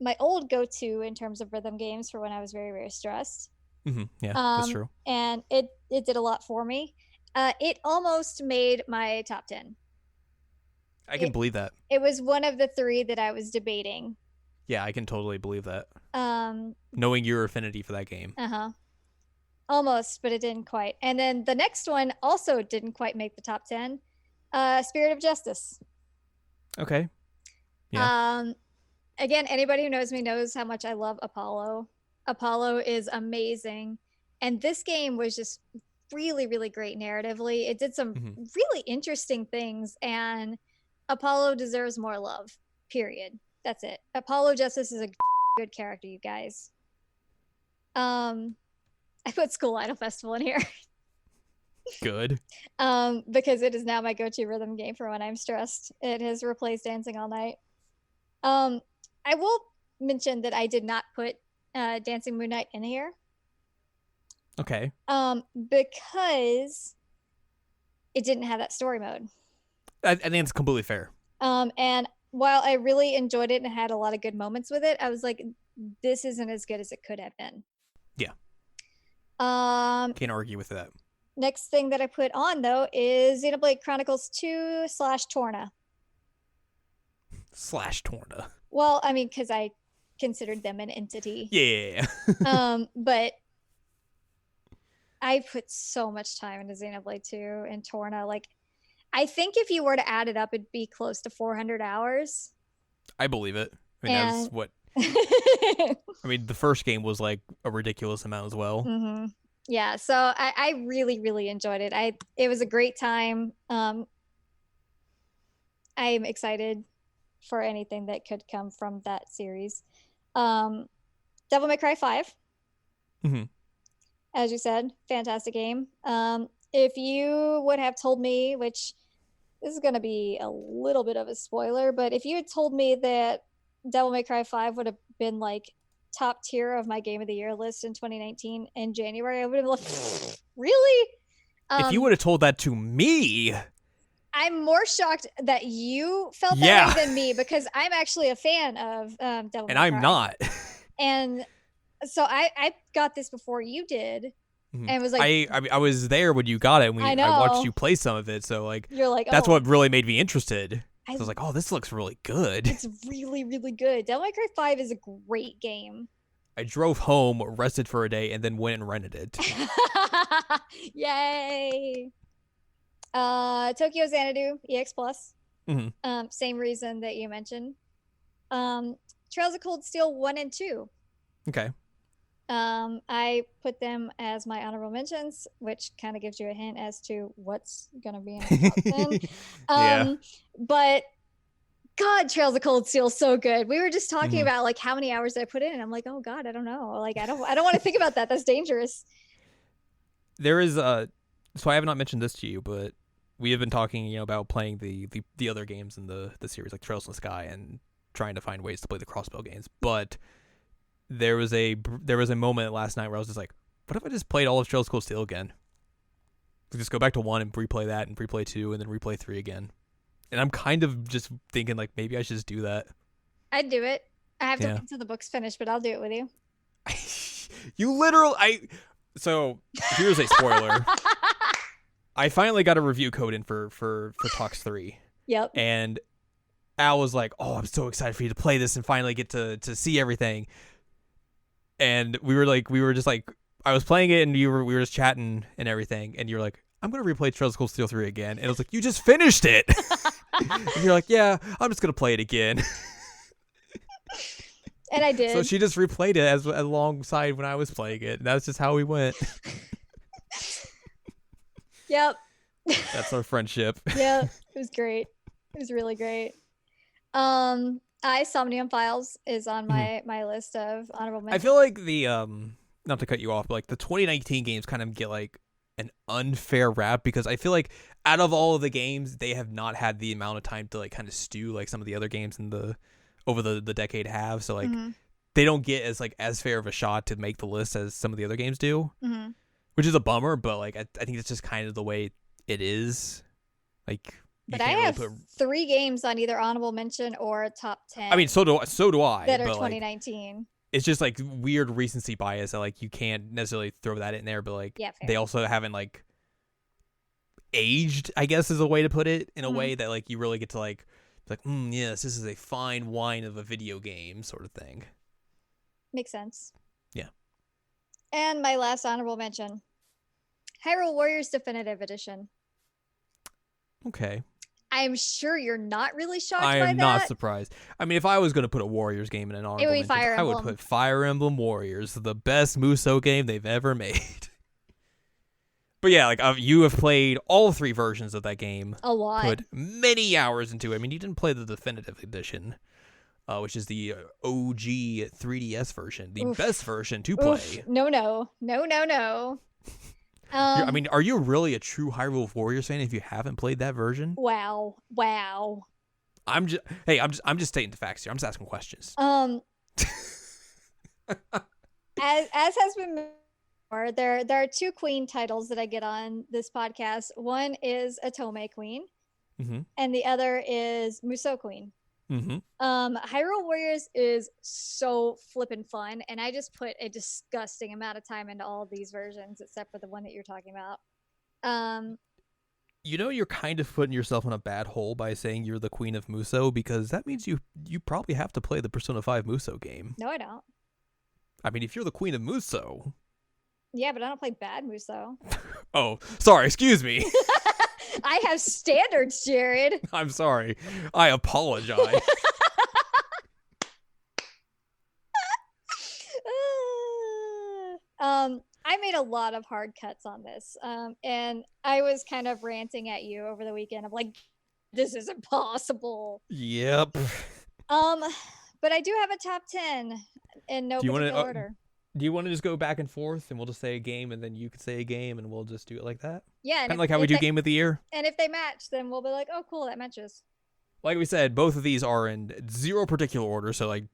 my old go-to in terms of rhythm games for when I was very, very stressed. Yeah, that's true. And it did a lot for me. It almost made my top 10. I can believe that. It was one of the 3 that I was debating. Yeah, I can totally believe that. Knowing your affinity for that game. Almost, but it didn't quite. And then the next one also didn't quite make the top 10. Spirit of Justice. Okay. Yeah. Again, anybody who knows me knows how much I love Apollo. Apollo is amazing. And this game was just really, really great narratively. It did some really interesting things, and Apollo deserves more love, period. That's it. Apollo Justice is a good character, you guys. I put School Idol Festival in here. Good. Because it is now my go-to rhythm game for when I'm stressed. It has replaced Dancing All Night. I will mention that I did not put Dancing Moonlight in here. Okay. Because it didn't have that story mode. I think it's completely fair. And while I really enjoyed it and had a lot of good moments with it, I was like, this isn't as good as it could have been. Yeah. Can't argue with that. Next thing that I put on though is Xenoblade Chronicles 2 / Torna. /Torna. Well, I mean, because I considered them an entity. Yeah. But I put so much time into Xenoblade 2 and Torna. Like, I think if you were to add it up, it'd be close to 400 hours. I believe it. I mean, that's what. I mean, the first game was like a ridiculous amount as well. Yeah, so I really, really enjoyed it. It was a great time. I'm excited for anything that could come from that series. Devil May Cry 5. As you said, fantastic game. If you would have told me, which this is going to be a little bit of a spoiler, but if you had told me that Devil May Cry 5 would have been like top tier of my game of the year list in 2019 in January, I would have been like, really? If you would have told that to me, I'm more shocked that you felt that way than me, because I'm actually a fan of Devil May Cry. And I'm not. And so I got this before you did. And was like, I was there when you got it, and I watched you play some of it, so like you're like, that's what really made me interested. So I was like, oh, this looks really good. It's really, really good. Devil May Cry 5 is a great game. I drove home, rested for a day, and then went and rented it. Yay! Tokyo Xanadu EX Plus. Same reason that you mentioned. Trails of Cold Steel 1 and 2. Okay. I put them as my honorable mentions, which kind of gives you a hint as to what's gonna be in the top 10. But God, Trails of Cold Steel is so good. We were just talking about like how many hours I put in, and I'm like, oh God, I don't know. Like I don't want to think about that. That's dangerous. There is so I have not mentioned this to you, but we have been talking, about playing the other games in the series, like Trails in the Sky, and trying to find ways to play the crossbow games. But there was a moment last night where I was just like, what if I just played all of Trails Cold Steel again? Just go back to 1 and replay that, and replay 2, and then replay 3 again. And I'm kind of just thinking like maybe I should just do that. I'd do it. I have to Yeah. wait until the book's finished, but I'll do it with you. You literally so here's a spoiler. I finally got a review code in for Talks 3. Yep. And Al was like, "Oh, I'm so excited for you to play this and finally get to see everything." And we were just like, I was playing it and we were just chatting and everything, and you're like, "I'm gonna replay Trails of Cold Steel 3 again," and I was like, "You just finished it." And you're like, "Yeah, I'm just gonna play it again." And I did. So she just replayed it as alongside when I was playing it, and that's just how we went. Yep. That's our friendship. Yeah, it was great. It was really great. Somnium Files is on my list of honorable mentions. I feel like the not to cut you off, but like the 2019 games kind of get like an unfair rap because I feel like out of all of the games, they have not had the amount of time to like kind of stew like some of the other games in over the decade have. So like they don't get as fair of a shot to make the list as some of the other games do, which is a bummer. But like I think it's just kind of the way it is. Like, but I have 3 games on either honorable mention or top 10. I mean, so do I. That are 2019. Like, it's just like weird recency bias that like you can't necessarily throw that in there, but like they also haven't like aged, I guess is a way to put it, in a way that like you really get to like yes, this is a fine wine of a video game sort of thing. Makes sense. Yeah. And my last honorable mention, Hyrule Warriors Definitive Edition. Okay. I'm sure you're not really shocked by that. I am not surprised. I mean, if I was going to put a Warriors game in an honorable mention, I would put Fire Emblem Warriors, the best Musou game they've ever made. But yeah, like you have played all 3 versions of that game. A lot. Put many hours into it. I mean, you didn't play the Definitive Edition, which is the OG 3DS version, the best version to play. No. I mean, are you really a true Hyrule Warriors fan if you haven't played that version? Wow. I'm just stating the facts here. I'm just asking questions. As has been before, there are 2 Queen titles that I get on this podcast. One is Otome Queen, and the other is Musou Queen. Hyrule Warriors is so flippin' fun, and I just put a disgusting amount of time into all of these versions except for the one that you're talking about. You know, you're kind of putting yourself in a bad hole by saying you're the queen of Musou, because that means you probably have to play the Persona 5 Musou game. No, I don't. I mean, if you're the queen of Musou. Yeah, but I don't play bad Musou. Oh, sorry, excuse me. I have standards, Jared. I'm sorry. I apologize. I made a lot of hard cuts on this. And I was kind of ranting at you over the weekend of like, this is impossible. Yep. But I do have a top 10 in no particular order. Do you want to just go back and forth and we'll just say a game and then you could say a game and we'll just do it like that? Yeah. Kind of like how we do Game of the Year. And if they match, then we'll be like, oh, cool, that matches. Like we said, both of these are in zero particular order. So like,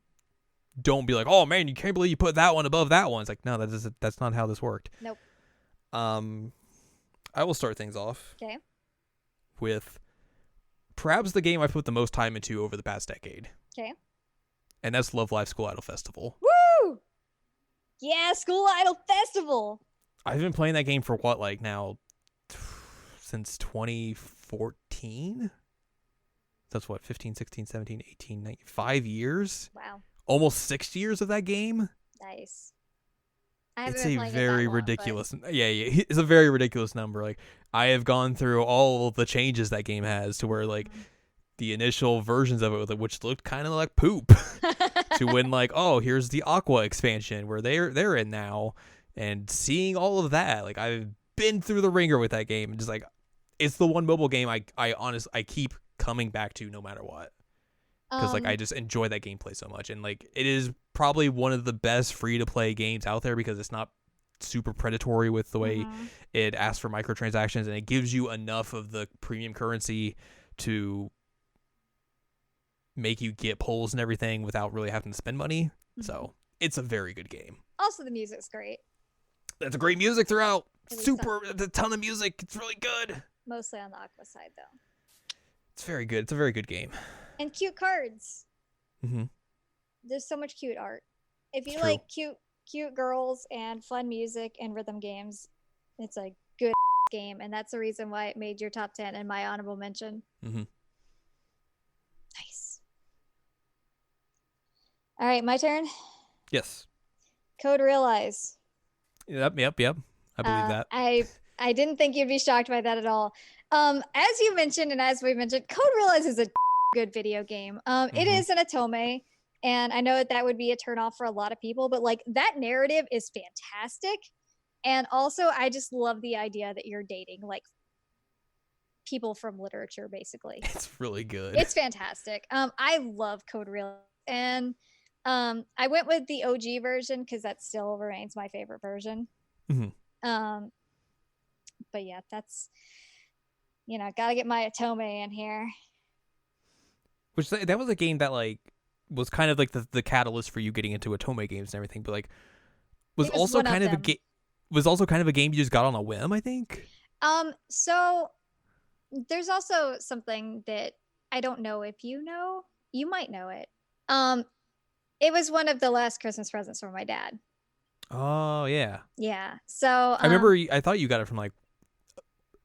don't be like, oh man, you can't believe you put that one above that one. It's like, no, that's not how this worked. Nope. I will start things off. Okay. With perhaps the game I put the most time into over the past decade. Okay. And that's Love Live School Idol Festival. Woo! Yeah, School Idol Festival. I've been playing that game for what, like now, since 2014? That's what, 15, 16, 17, 18, 19, 5 years? Wow. Almost 6 years of that game? Nice. It's a very ridiculous. Yeah, it's a very ridiculous number. Like, I have gone through all of the changes that game has to where, like, the initial versions of it, which looked kind of like poop, to when like, oh, here's the Aqua expansion where they're in now, and seeing all of that, like I've been through the ringer with that game, and just like, it's the one mobile game I keep coming back to no matter what, because like I just enjoy that gameplay so much, and like it is probably one of the best free to play games out there because it's not super predatory with the way it asks for microtransactions, and it gives you enough of the premium currency to make you get pulls and everything without really having to spend money. So it's a very good game. Also, the music's great. That's a great music throughout. A ton of music. It's really good. Mostly on the Aqua side, though. It's very good. It's a very good game. And cute cards. Mm-hmm. There's so much cute art. If you It's true. like cute girls and fun music and rhythm games, it's a good game, and that's the reason why it made your top 10 and my honorable mention. Mm-hmm. Nice. All right, my turn. Yes. Code Realize. Yep. I believe that. I didn't think you'd be shocked by that at all. As you mentioned, and as we mentioned, Code Realize is a good video game. It is an Otome, and I know that would be a turnoff for a lot of people, but like that narrative is fantastic. And also, I just love the idea that you're dating like people from literature, basically. It's really good. It's fantastic. I love Code Realize, and I went with the OG version because that still remains my favorite version. Mm-hmm. But yeah, that's, gotta get my Otome in here. Which that was a game that like was kind of like the catalyst for you getting into Otome games and everything, but like was also kind of a game. Was also kind of a game you just got on a whim, I think. So there's also something that I don't know if you know. You might know it. It was one of the last Christmas presents from my dad. Oh yeah. Yeah. So I remember. I thought you got it from like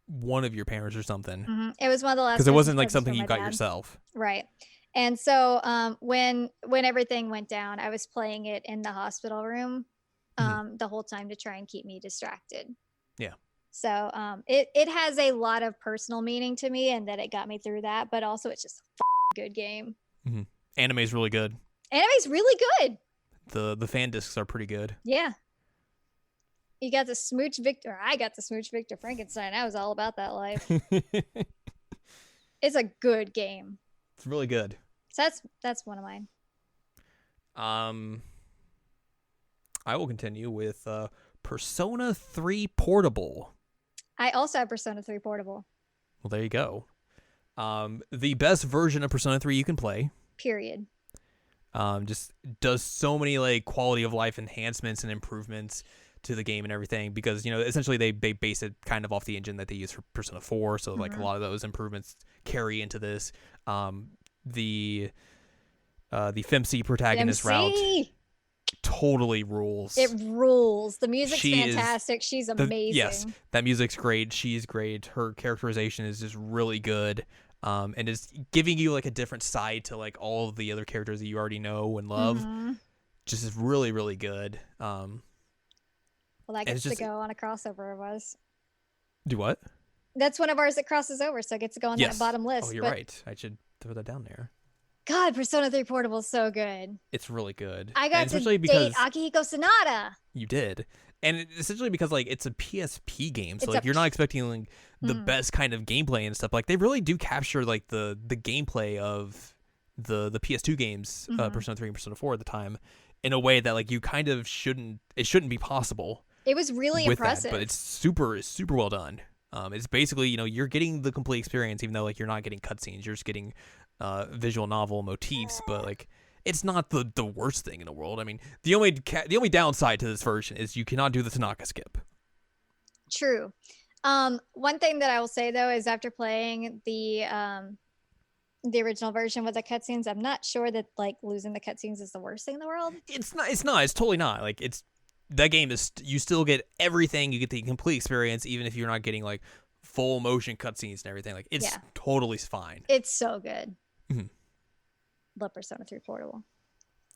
one of your parents or something. Mm-hmm. It was one of the last because it wasn't like something you got yourself. Right. And so when everything went down, I was playing it in the hospital room the whole time to try and keep me distracted. Yeah. So it has a lot of personal meaning to me, and that it got me through that, but also it's just a good game. Mm-hmm. Anime's really good. Anime's really good. The fan discs are pretty good. Yeah. You got the smooch Victor. I got the smooch Victor Frankenstein. I was all about that life. It's a good game. It's really good. So that's one of mine. I will continue with Persona 3 Portable. I also have Persona 3 Portable. Well, there you go. The best version of Persona 3 you can play. Period. Just does so many like quality of life enhancements and improvements to the game and everything, because essentially they base it kind of off the engine that they use for Persona 4, so like a lot of those improvements carry into this. The FemC protagonist route totally rules. It rules. The music's fantastic. She's amazing. Yes, that music's great. She's great. Her characterization is just really good. And is giving you like a different side to like all of the other characters that you already know and love. Just is really, really good. Well, that gets to go on a crossover of us. Do what? That's one of ours that crosses over, so it gets to go on that bottom list. Oh, you're right. I should throw that down there. God, Persona 3 Portable is so good. It's really good. I got to date Akihiko Sanada. You did. And essentially because like it's a PSP game, so like you're not expecting like the best kind of gameplay and stuff. Like they really do capture like the gameplay of the PS2 games, Persona 3 and Persona 4 at the time, in a way that like you kind of shouldn't be possible. It was really impressive. But it's super well done. It's basically, you're getting the complete experience, even though like you're not getting cutscenes. You're just getting visual novel motifs, but like it's not the worst thing in the world. I mean, the only downside to this version is you cannot do the Tanaka skip. True. One thing that I will say though is after playing the original version with the cutscenes, I'm not sure that like losing the cutscenes is the worst thing in the world. It's not. It's totally not. Like that game is, you still get everything. You get the complete experience, even if you're not getting like full motion cutscenes and everything. Like it's totally fine. It's so good. Love Persona 3 Portable.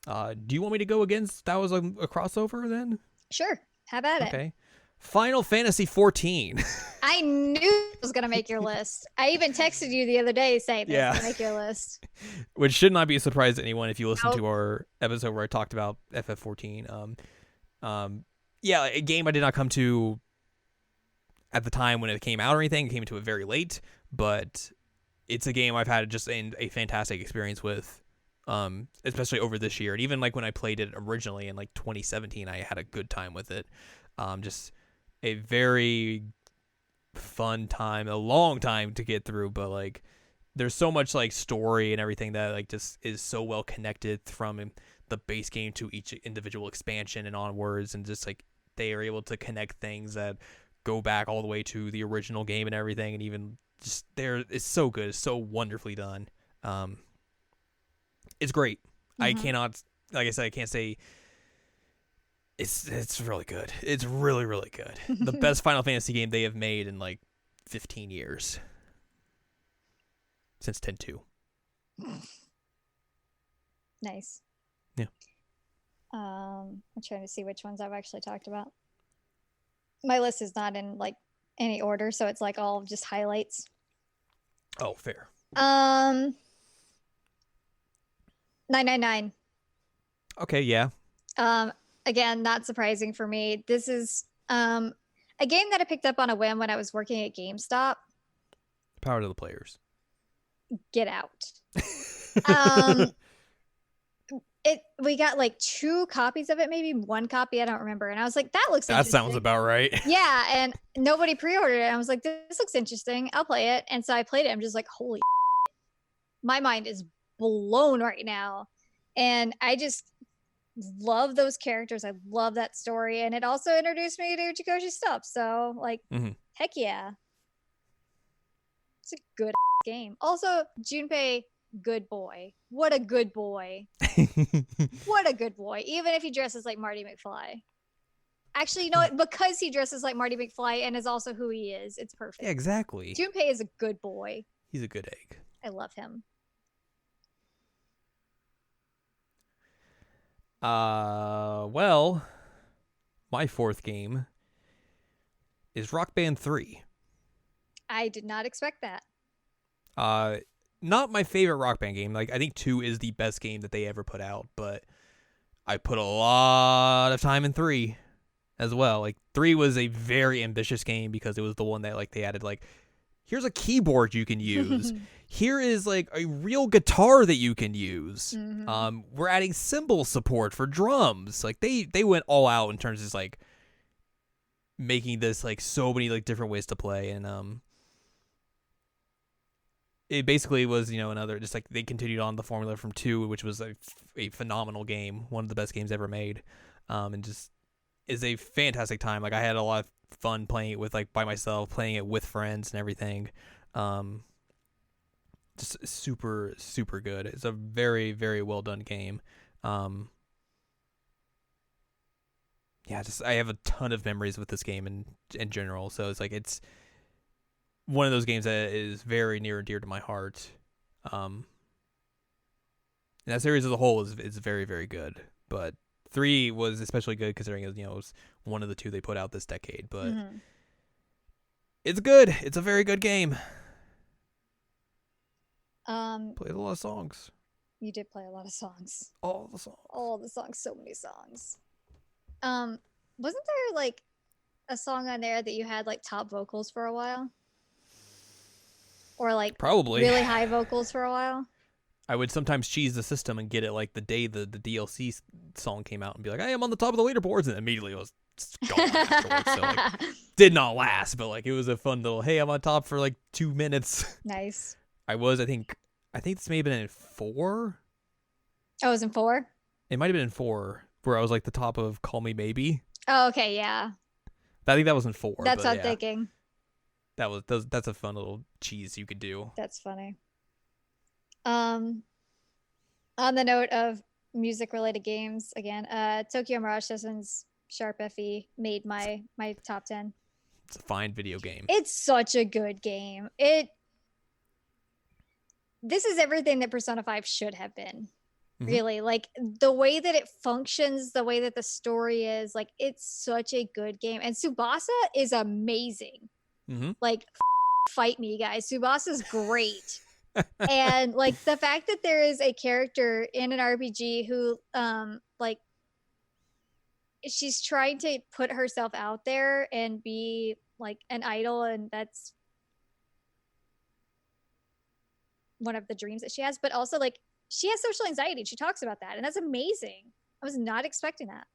Do you want me to go against? That was a crossover then? Sure. Have at it. Okay. Final Fantasy 14. I knew it was going to make your list. I even texted you the other day saying it's going to make your list. Which should not be a surprise to anyone if you listen to our episode where I talked about FF14. A game I did not come to at the time when it came out or anything. I came to it very late, but it's a game I've had just a fantastic experience with, especially over this year. And even like when I played it originally in like 2017, I had a good time with it. Just a very fun time, a long time to get through, but like there's so much like story and everything that like just is so well connected from the base game to each individual expansion and onwards, and just like they are able to connect things that go back all the way to the original game and everything, and even just there. It's so good. It's so wonderfully done. It's great. I cannot, like I said, I can't say. It's really good. It's really, really good. The best Final Fantasy game they have made in like 15 years. Since 10-2. Nice. Yeah. I'm trying to see which ones I've actually talked about. My list is not in like any order, so it's like all just highlights. Oh, fair. 999. Okay, yeah. Again, not surprising for me. This is a game that I picked up on a whim when I was working at GameStop. Power to the players. Get out. We got like 2 copies of it, maybe 1 copy, I don't remember. And I was like, that looks interesting. That sounds about right. Yeah, and nobody pre-ordered it. I was like, this looks interesting. I'll play it. And so I played it. I'm just like, holy my mind is blown right now. And I just love those characters. I love that story. And it also introduced me to Chikoshi stuff. So like, heck yeah. It's a good game. Also, Junpei, good boy. What a good boy. What a good boy. Even if he dresses like Marty McFly. Actually, you know what? Because he dresses like Marty McFly and is also who he is, it's perfect. Yeah, exactly. Junpei is a good boy. He's a good egg. I love him. Well, my 4th game is Rock Band 3. I did not expect that. Not my favorite Rock Band game. Like, I think 2 is the best game that they ever put out, but I put a lot of time in 3 as well. Like, 3 was a very ambitious game because it was the one that, like, they added, like, here's a keyboard you can use. Here is, like, a real guitar that you can use. We're adding cymbal support for drums. Like, they went all out in terms of, like, making this, like, so many, like, different ways to play. And, it basically was, you know, another, just, like, they continued on the formula from 2, which was a phenomenal game. One of the best games ever made. And just is a fantastic time. Like, I had a lot of fun playing it with, like, by myself, playing it with friends and everything. Just super, super good. It's a very, very well done game. Yeah, just I have a ton of memories with this game in general. So it's like it's one of those games that is very near and dear to my heart. And that series as a whole is very, very good. But 3 was especially good considering it was one of the 2 they put out this decade. But it's good. It's a very good game. Played a lot of songs. You did play a lot of songs. All the songs. So many songs. Wasn't there like a song on there that you had like top vocals for a while? Or like probably really high vocals for a while? I would sometimes cheese the system and get it like the day the DLC song came out and be like, hey, I'm on the top of the leaderboards, and immediately it was gone afterwards. So like, did not last, but like it was a fun little, hey, I'm on top for like 2 minutes. Nice. I think this may have been in 4. Oh, it was in 4? It might have been in 4, where I was like the top of Call Me Maybe. Oh, okay, yeah. I think that was in 4. That's what I'm thinking. That's a fun little cheese you could do. That's funny. On the note of music-related games, again, Tokyo Mirage Sessions Sharp FE made my top 10. It's a fine video game. It's such a good game. This is everything that Persona 5 should have been. Really, like the way that it functions, the way that the story is, like it's such a good game. And Tsubasa is amazing. Like, fight me, guys. Tsubasa's great. And like the fact that there is a character in an RPG who, like, she's trying to put herself out there and be like an idol, and that's one of the dreams that she has, but also like she has social anxiety. She talks about that, and that's amazing. I was not expecting that.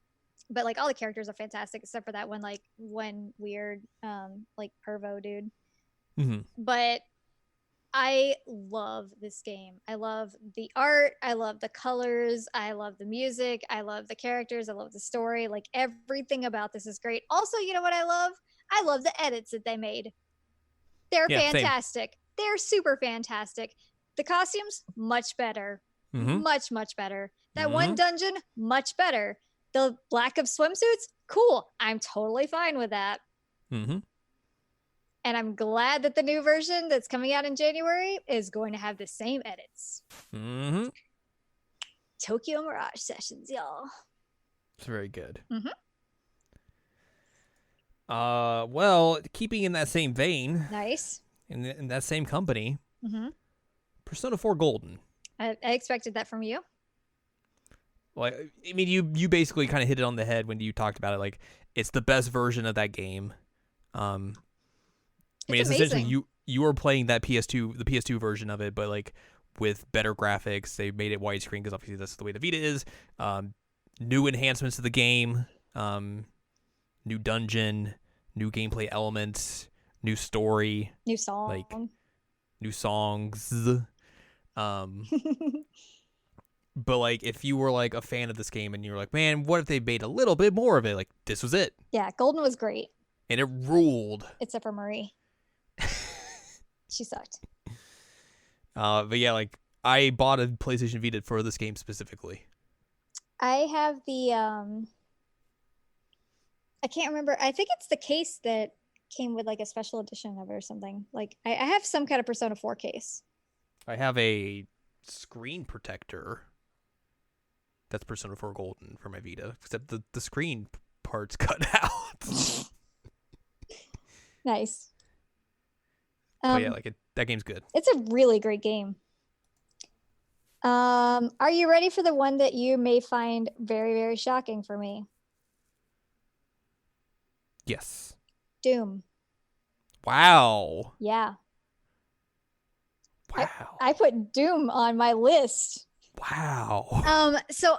But like all the characters are fantastic except for that one weird like pervo dude. But I love this game. I love the art, I love the colors, I love the music, I love the characters, I love the story. Like everything about this is great. Also, you know what I love? I love the edits that they made. They're Yeah, same. fantastic. They're super fantastic. The costumes, much better. Mm-hmm. Much, much better. That Mm-hmm. one dungeon, much better. The lack of swimsuits, cool. I'm totally fine with that. Mm-hmm. And I'm glad that the new version that's coming out in January is going to have the same edits. Mm-hmm. Tokyo Mirage Sessions, y'all. It's very good. Mm-hmm. Well, keeping in that same vein, Nice. in that same company, Mm-hmm. Persona 4 Golden. I expected that from you. Well, I mean, you basically kind of hit it on the head when you talked about it. Like, it's the best version of that game. I mean, it's essentially you are playing that the PS2 version of it, but like with better graphics. They made it widescreen because obviously that's the way the Vita is. New enhancements to the game, new dungeon, new gameplay elements, new story, New song. like new songs. But like if you were like a fan of this game and you were like, man, what if they made a little bit more of it? Like this was it. Yeah, Golden was great. And it ruled. Except for Marie. She sucked. But yeah, like I bought a PlayStation Vita for this game specifically. I have the I can't remember. I think it's the case that came with like a special edition of it or something. Like I have some kind of Persona 4 case. I have a screen protector. That's Persona 4 Golden for my Vita, except the screen part's cut out. Nice. But yeah, like that game's good. It's a really great game. Are you ready for the one that you may find very, very shocking for me? Yes. Doom. Wow. Yeah. Wow. I put Doom on my list. Wow. So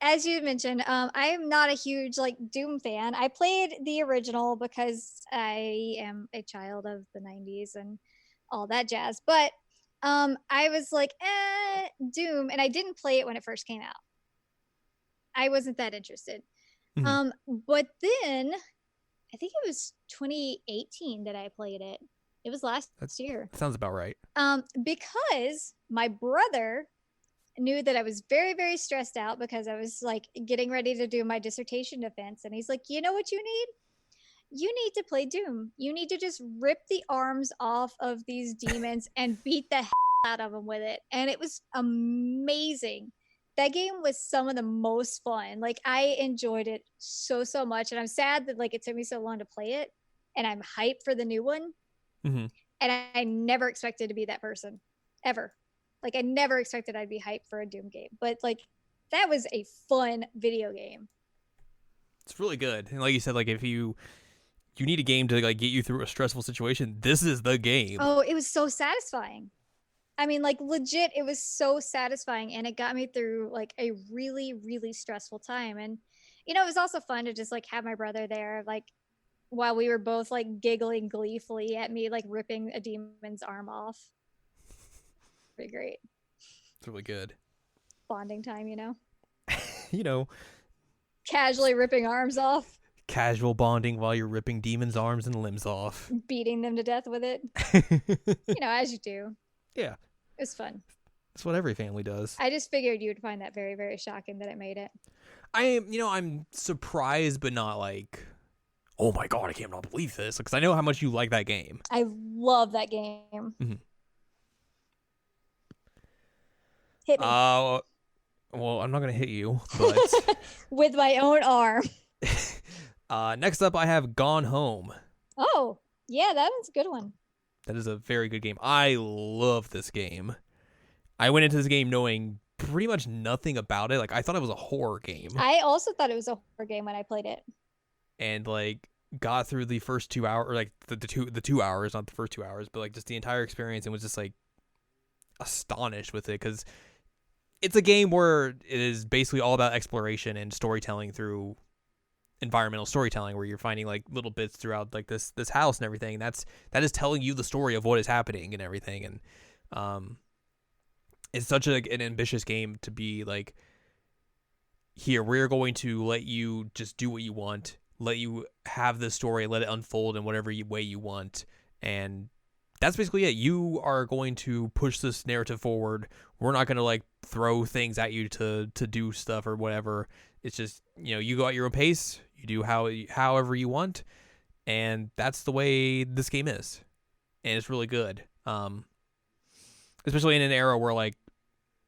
as you mentioned, I'm not a huge like Doom fan. I played the original because I am a child of the 90s and all that jazz. But I was like, Doom, and I didn't play it when it first came out. I wasn't that interested. Mm-hmm. But then I think it was 2018 that I played it. It was last year. Sounds about right. Because my brother knew that I was very, very stressed out because I was like getting ready to do my dissertation defense. And he's like, you know what you need? You need to play Doom. You need to just rip the arms off of these demons and beat the hell out of them with it. And it was amazing. That game was some of the most fun. Like I enjoyed it so much. And I'm sad that like it took me so long to play it. And I'm hyped for the new one. Mm-hmm. And I never expected to be that person. Ever. Like I never expected I'd be hyped for a Doom game. But like that was a fun video game. It's really good. And like you said, like if you need a game to like get you through a stressful situation, this is the game. Oh, it was so satisfying. I mean, like legit, it was so satisfying, and it got me through like a really, really stressful time. And you know, it was also fun to just like have my brother there, like while we were both like giggling gleefully at me like ripping a demon's arm off. Pretty great. It's really good. Bonding time, you know. You know, casually ripping arms off. Casual bonding while you're ripping demons' arms and limbs off. Beating them to death with it. You know, as you do. Yeah. It was fun. That's what every family does. I just figured you would find that very, very shocking that it made it. I'm surprised, but not like, oh my God, I can't believe this. Because I know how much you like that game. I love that game. Mm-hmm. Hit me. Well, I'm not going to hit you, but... With my own arm. Next up, I have Gone Home. Oh, yeah, that one's a good one. That is a very good game. I love this game. I went into this game knowing pretty much nothing about it. Like, I thought it was a horror game. I also thought it was a horror game when I played it. And, like, got through the first 2 hours, or, like, the 2 hours, not the first 2 hours, but, like, just the entire experience, and was just, like, astonished with it, because it's a game where it is basically all about exploration and storytelling through environmental storytelling, where you're finding like little bits throughout like this house and everything. And that is telling you the story of what is happening and everything. And it's such an ambitious game to be like, here, we're going to let you just do what you want, let you have this story, let it unfold in whatever way you want, And that's basically it. You are going to push this narrative forward. We're not going to like throw things at you to do stuff or whatever. It's just, you go at your own pace. You do however you want. And that's the way this game is. And it's really good. Especially in an era where like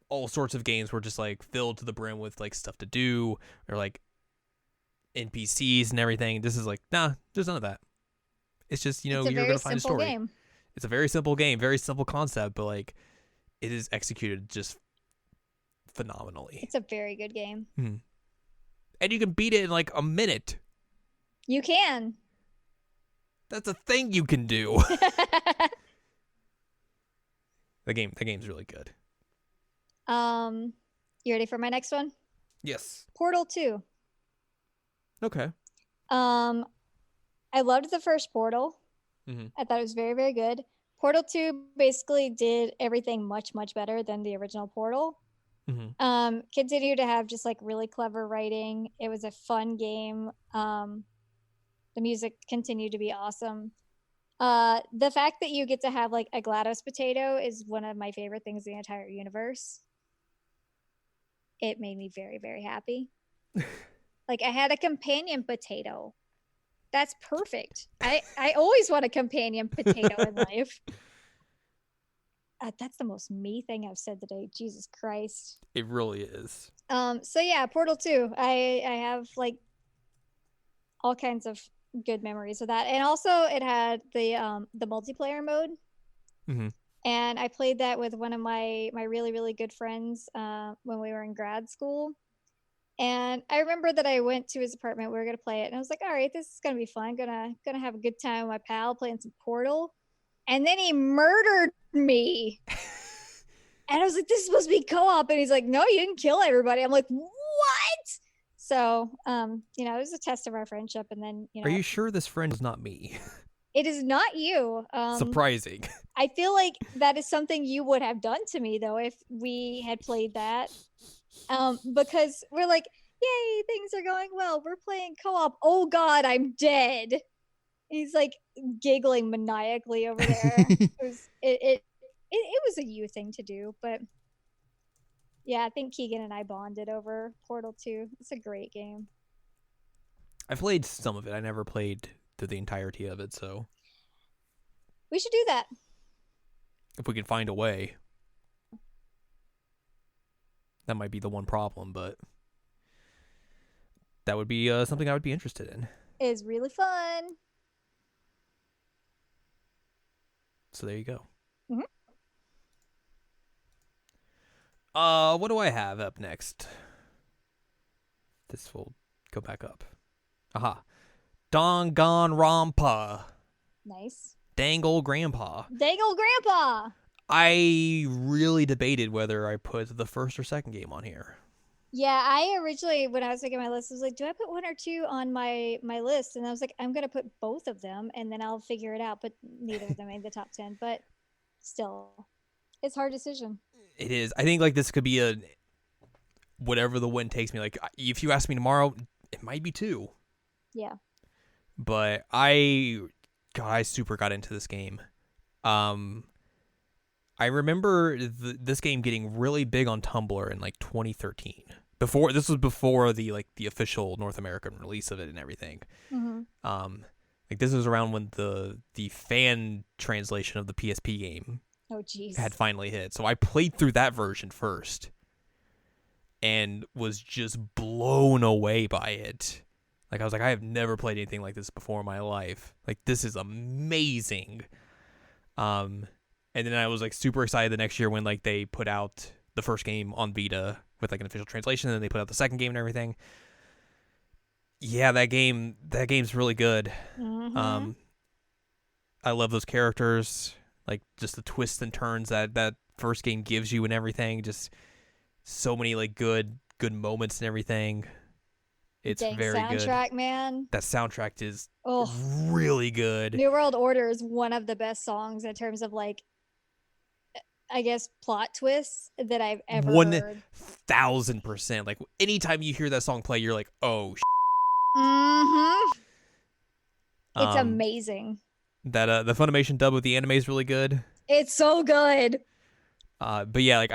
all sorts of games were just like filled to the brim with like stuff to do or like NPCs and everything. This is like, nah, there's none of that. It's just, you're going to find a story. Game. It's a very simple game, very simple concept, but like it is executed just phenomenally. It's a very good game. And you can beat it in like a minute. You can. That's a thing you can do. The game's really good. You ready for my next one? Yes. Portal 2. Okay. I loved the first Portal. I thought it was very, very good. Portal 2 basically did everything much, much better than the original Portal. Continued to have just like really clever writing. It was a fun game. The music continued to be awesome. The fact that you get to have like a GLaDOS potato is one of my favorite things in the entire universe. It made me very, very happy. Like I had a companion potato. That's perfect. I always want a companion potato in life. That's the most me thing I've said today. Jesus Christ. It really is. So yeah, Portal 2. I have like all kinds of good memories of that. And also it had the multiplayer mode. And I played that with one of my really, really good friends when we were in grad school. And I remember that I went to his apartment. We were gonna play it, and I was like, "All right, this is gonna be fun. Gonna have a good time with my pal playing some Portal." And then he murdered me, and I was like, "This is supposed to be co-op," and he's like, "No, you didn't kill everybody." I'm like, "What?" So, it was a test of our friendship. And then, Are you sure this friend is not me? It is not you. Surprising. I feel like that is something you would have done to me though if we had played that. Because we're like, yay, things are going well. We're playing co-op. Oh God, I'm dead. He's like giggling maniacally over there. It was a you thing to do, but yeah, I think Keegan and I bonded over Portal 2. It's a great game. I played some of it. I never played through the entirety of it, so we should do that if we can find a way. That might be the one problem, but that would be something I would be interested in. It's really fun. So there you go. Mm-hmm. What do I have up next? This will go back up. Aha. Danganronpa. Nice. Dangle Grandpa. Dangle Grandpa. I really debated whether I put the first or second game on here. Yeah, I originally, when I was making my list, I was like, do I put one or two on my list? And I was like, I'm going to put both of them, and then I'll figure it out. But neither of them made the top 10. But still, it's a hard decision. It is. I think like this could be a whatever the wind takes me. Like if you ask me tomorrow, it might be 2. Yeah. But I super got into this game. I remember this game getting really big on Tumblr in like 2013. This was before the official North American release of it and everything. Like this was around when the fan translation of the PSP game had finally hit. So I played through that version first and was just blown away by it. Like I was like, I have never played anything like this before in my life. Like this is amazing. And then I was like super excited the next year when like they put out the first game on Vita with like an official translation, and then they put out the second game and everything. Yeah, that game's really good. I love those characters, like just the twists and turns that first game gives you and everything. Just so many like good moments and everything. It's very good. Soundtrack, man. That soundtrack is really good. New World Order is one of the best songs in terms of like, I guess, plot twists that I've ever heard. 1000%. Like anytime you hear that song play, you're like, oh. It's amazing. That the Funimation dub of the anime is really good. It's so good. But yeah, like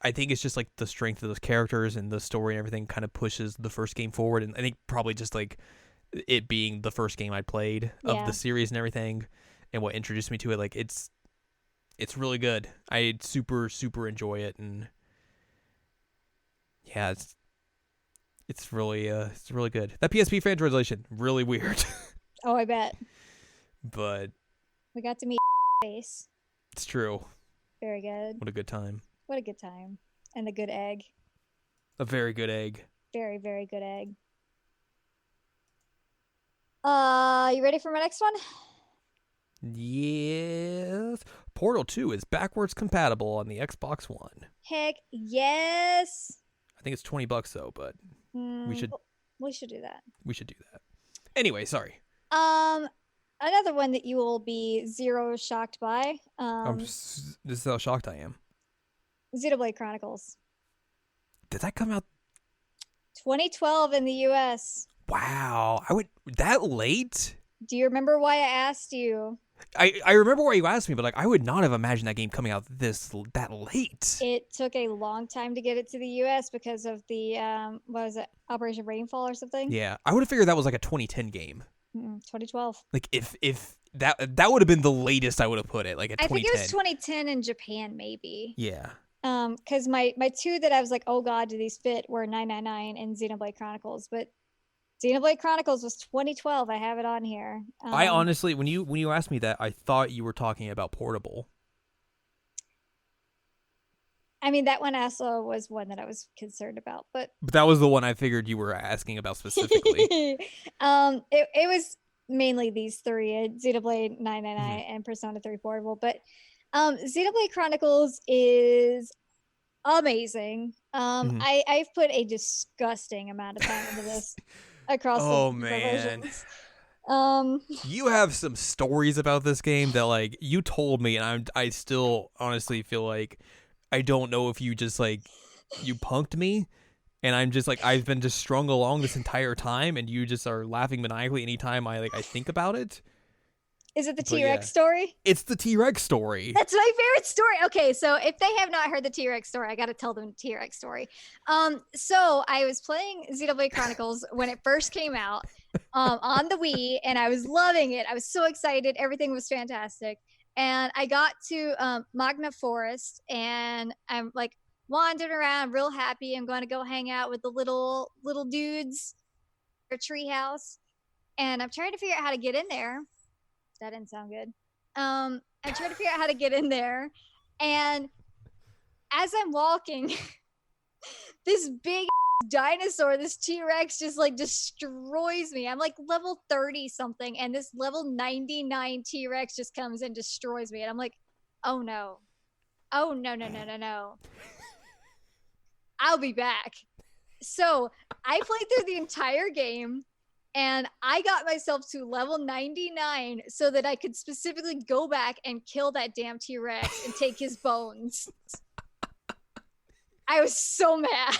I think it's just like the strength of those characters and the story and everything kind of pushes the first game forward. And I think probably just like it being the first game I played of the series and everything, and what introduced me to it, like it's really good. I super enjoy it, and yeah, it's really good. That PSP fan translation really weird, Oh, I bet. but We got to meet face. it's true. Very good. What a good time. What a good time. And the good egg. A very good egg. Very, very good egg. You ready for my next one? Yes. Portal 2 is backwards compatible on the Xbox One. Heck yes. I think it's $20 though, but we should do that. We should do that. Anyway, sorry. Another one that you will be zero shocked by. This is how shocked I am. Xenoblade Chronicles. Did that come out 2012 in the US? Wow. That late? Do you remember why I asked you? I remember why you asked me, but like I would not have imagined that game coming out that late. It took a long time to get it to the US because of the what was it, Operation Rainfall or something? Yeah, I would have figured that was like a 2010 game. 2012. Like if that would have been the latest I would have put it, like a 2010. I think it was 2010 in Japan, maybe. Yeah. Because my two that I was like, oh god, do these fit, were 999 and Xenoblade Chronicles, but Xenoblade Chronicles was 2012. I have it on here. I honestly, when you asked me that, I thought you were talking about Portable. I mean, that one also was one that I was concerned about, but that was the one I figured you were asking about specifically. It was mainly these three: Xenoblade 999 and Persona 3 Portable. But Xenoblade Chronicles is amazing. I've put a disgusting amount of time into this. Across the versions. You have some stories about this game that like you told me, and I still honestly feel like I don't know if you just like you punked me, and I'm just like I've been just strung along this entire time, and you just are laughing maniacally anytime I think about it. Is it the T-Rex story? It's the T-Rex story. That's my favorite story. Okay, so if they have not heard the T-Rex story, I got to tell them the T-Rex story. So I was playing Xenoblade Chronicles when it first came out on the Wii, and I was loving it. I was so excited. Everything was fantastic. And I got to Magna Forest, and I'm like wandering around real happy. I'm going to go hang out with the little dudes, their treehouse. And I'm trying to figure out how to get in there. That didn't sound good. I'm trying to figure out how to get in there. And as I'm walking, this big dinosaur, this T-Rex just like destroys me. I'm like level 30 something, and this level 99 T-Rex just comes and destroys me. And I'm like, oh no. Oh no. I'll be back. So I played through the entire game, and I got myself to level 99 so that I could specifically go back and kill that damn T-Rex and take his bones. I was so mad.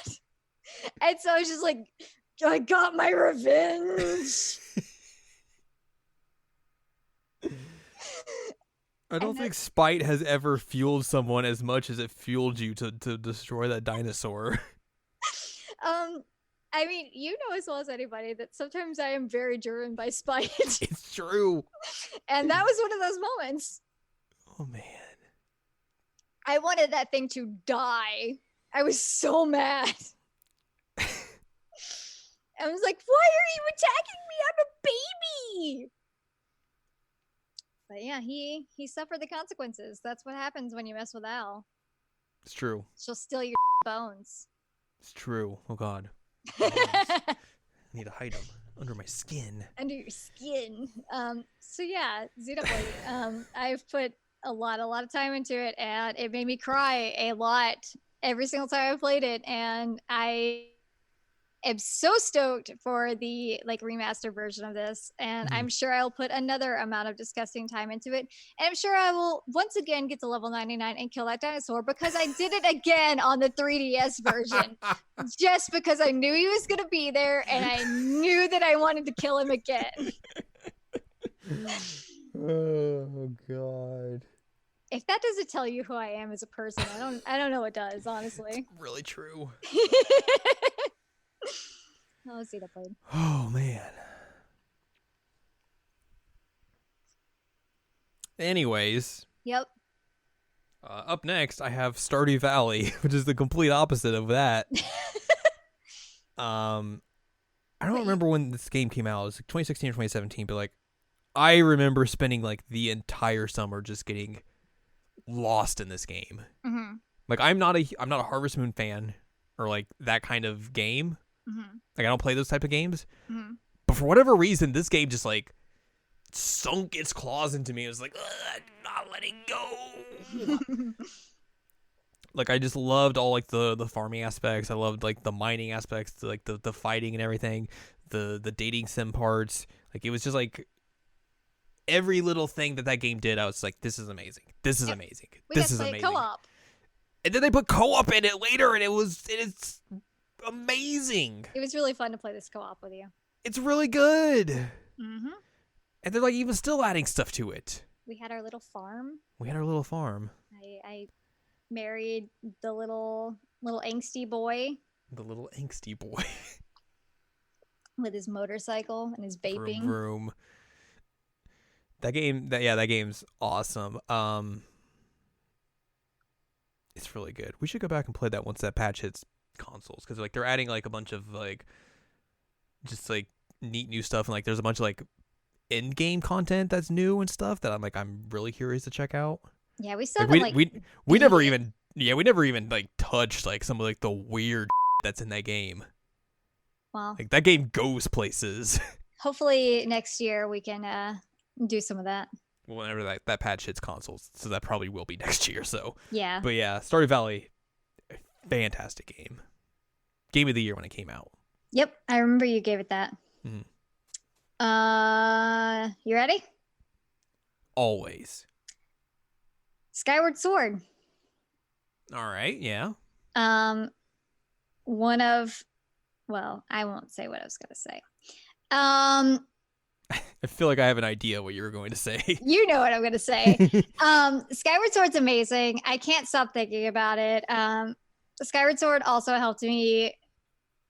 And so I was just like, I got my revenge. I don't think spite has ever fueled someone as much as it fueled you to destroy that dinosaur. I mean, you know as well as anybody that sometimes I am very driven by spite. It's true. And that was one of those moments. Oh, man. I wanted that thing to die. I was so mad. I was like, why are you attacking me? I'm a baby. But yeah, he suffered the consequences. That's what happens when you mess with Al. It's true. She'll steal your bones. It's true. Oh, God. I need to hide them under my skin. Under your skin. So yeah, Xenoblade. I've put a lot of time into it, and it made me cry a lot every single time I played it. And I am so stoked for the like remastered version of this, and I'm sure I'll put another amount of disgusting time into it, and I'm sure I will once again get to level 99 and kill that dinosaur, because I did it again on the 3DS version just because I knew he was gonna be there, and I knew that I wanted to kill him again. Oh God. If that doesn't tell you who I am as a person, I don't know what does, honestly. Really true. Oh, let's see that played. Oh man. Anyways. Yep. Up next, I have Stardew Valley, which is the complete opposite of that. I don't remember when this game came out. It was like 2016 or 2017, but like I remember spending like the entire summer just getting lost in this game. Mm-hmm. Like I'm not a Harvest Moon fan or like that kind of game. Mm-hmm. Like I don't play those type of games. Mm-hmm. But for whatever reason, this game just like sunk its claws into me. It was like, I'm not letting go. Like I just loved all like the farming aspects. I loved like the mining aspects, like the fighting and everything, the dating sim parts. Like it was just like every little thing that game did. I was like, this is amazing. This is amazing. This is amazing. Co-op. And then they put co-op in it later, and it's amazing. It was really fun to play this co-op with you. It's really good. Mm-hmm. And they're like even still adding stuff to it. We had our little farm. I married the little angsty boy. The little angsty boy. With his motorcycle and his vaping. Vroom, vroom. That game's awesome. It's really good. We should go back and play that once that patch hits consoles, because like they're adding like a bunch of like just like neat new stuff, and like there's a bunch of like in-game content that's new and stuff that I'm really curious to check out. Yeah, we still like, we never even like touched like some of like the weird that's in that game. Wow. Like that game goes places. Hopefully next year we can do some of that. Whenever that patch hits consoles, so that probably will be next year. So yeah. But yeah, Stardew Valley, fantastic game of the year when it came out. Yep, I remember you gave it that. Mm-hmm. You ready? Always. Skyward Sword. All right, yeah. One of, well, I won't say what I was gonna say. I feel like I have an idea what you were going to say. You know what I'm gonna say. Skyward Sword's amazing. I can't stop thinking about it. Skyward Sword also helped me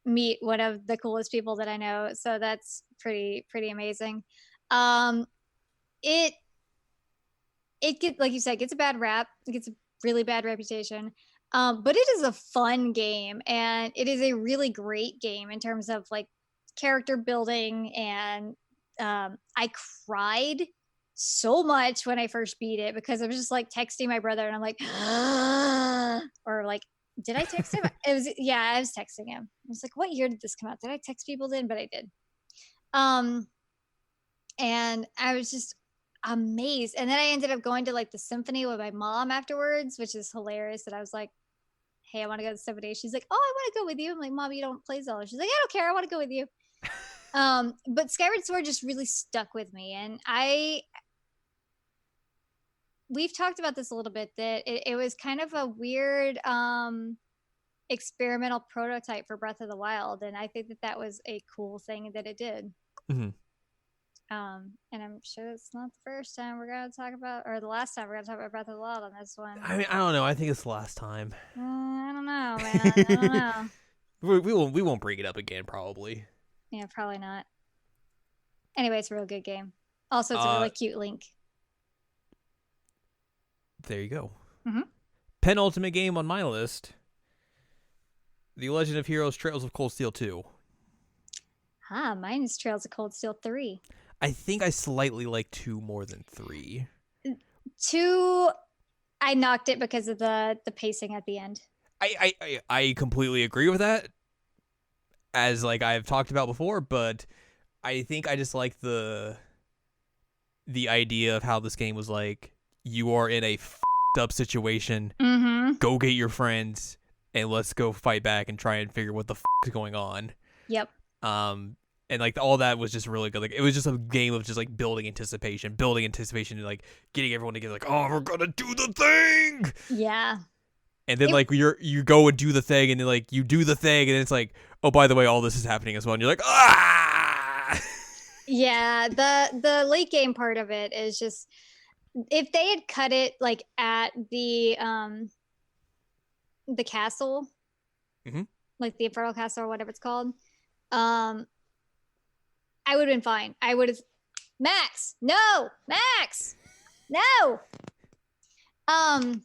meet one of the coolest people that I know, so that's pretty amazing. It gets, like you said, gets a bad rap. It gets a really bad reputation. But it is a fun game, and it is a really great game in terms of like character building, and I cried so much when I first beat it because I was just like texting my brother, and I'm like, or like, did I text him? I was texting him. I was like, what year did this come out? Did I text people then? But I did. And I was just amazed. And then I ended up going to like the symphony with my mom afterwards, which is hilarious. And I was like, hey, I want to go to the symphony. She's like, oh, I want to go with you. I'm like, Mom, you don't play Zelda. She's like, I don't care. I want to go with you. But Skyward Sword just really stuck with me. And we've talked about this a little bit, that it was kind of a weird experimental prototype for Breath of the Wild. And I think that was a cool thing that it did. Mm-hmm. And I'm sure it's not the first time we're going to talk about, or the last time we're going to talk about Breath of the Wild on this one. I mean, I don't know. I think it's the last time. I don't know, man. I don't know. We won't bring it up again, probably. Yeah, probably not. Anyway, it's a real good game. Also, it's a really cute Link. There you go. Mm-hmm. Penultimate game on my list: The Legend of Heroes: Trails of Cold Steel 2. Mine is Trails of Cold Steel 3. I think I slightly like 2 more than 3. 2, I knocked it because of the pacing at the end. I completely agree with that, as like I've talked about before, but I think I just like the idea of how this game was like, you are in a f***ed up situation, go get your friends, and let's go fight back and try and figure what the f*** is going on. Yep. And like all that was just really good. Like it was just a game of just like building anticipation and like getting everyone together. Like, oh, we're gonna do the thing. Yeah. And then like you go and do the thing, and then like you do the thing, and then it's like, oh, by the way, all this is happening as well. And you're like, ah. Yeah, the late game part of it is just, if they had cut it like at the castle, Mm-hmm. like the Infernal Castle or whatever it's called, um, I would have been fine. I would have, Max, no, Max, no. Mm,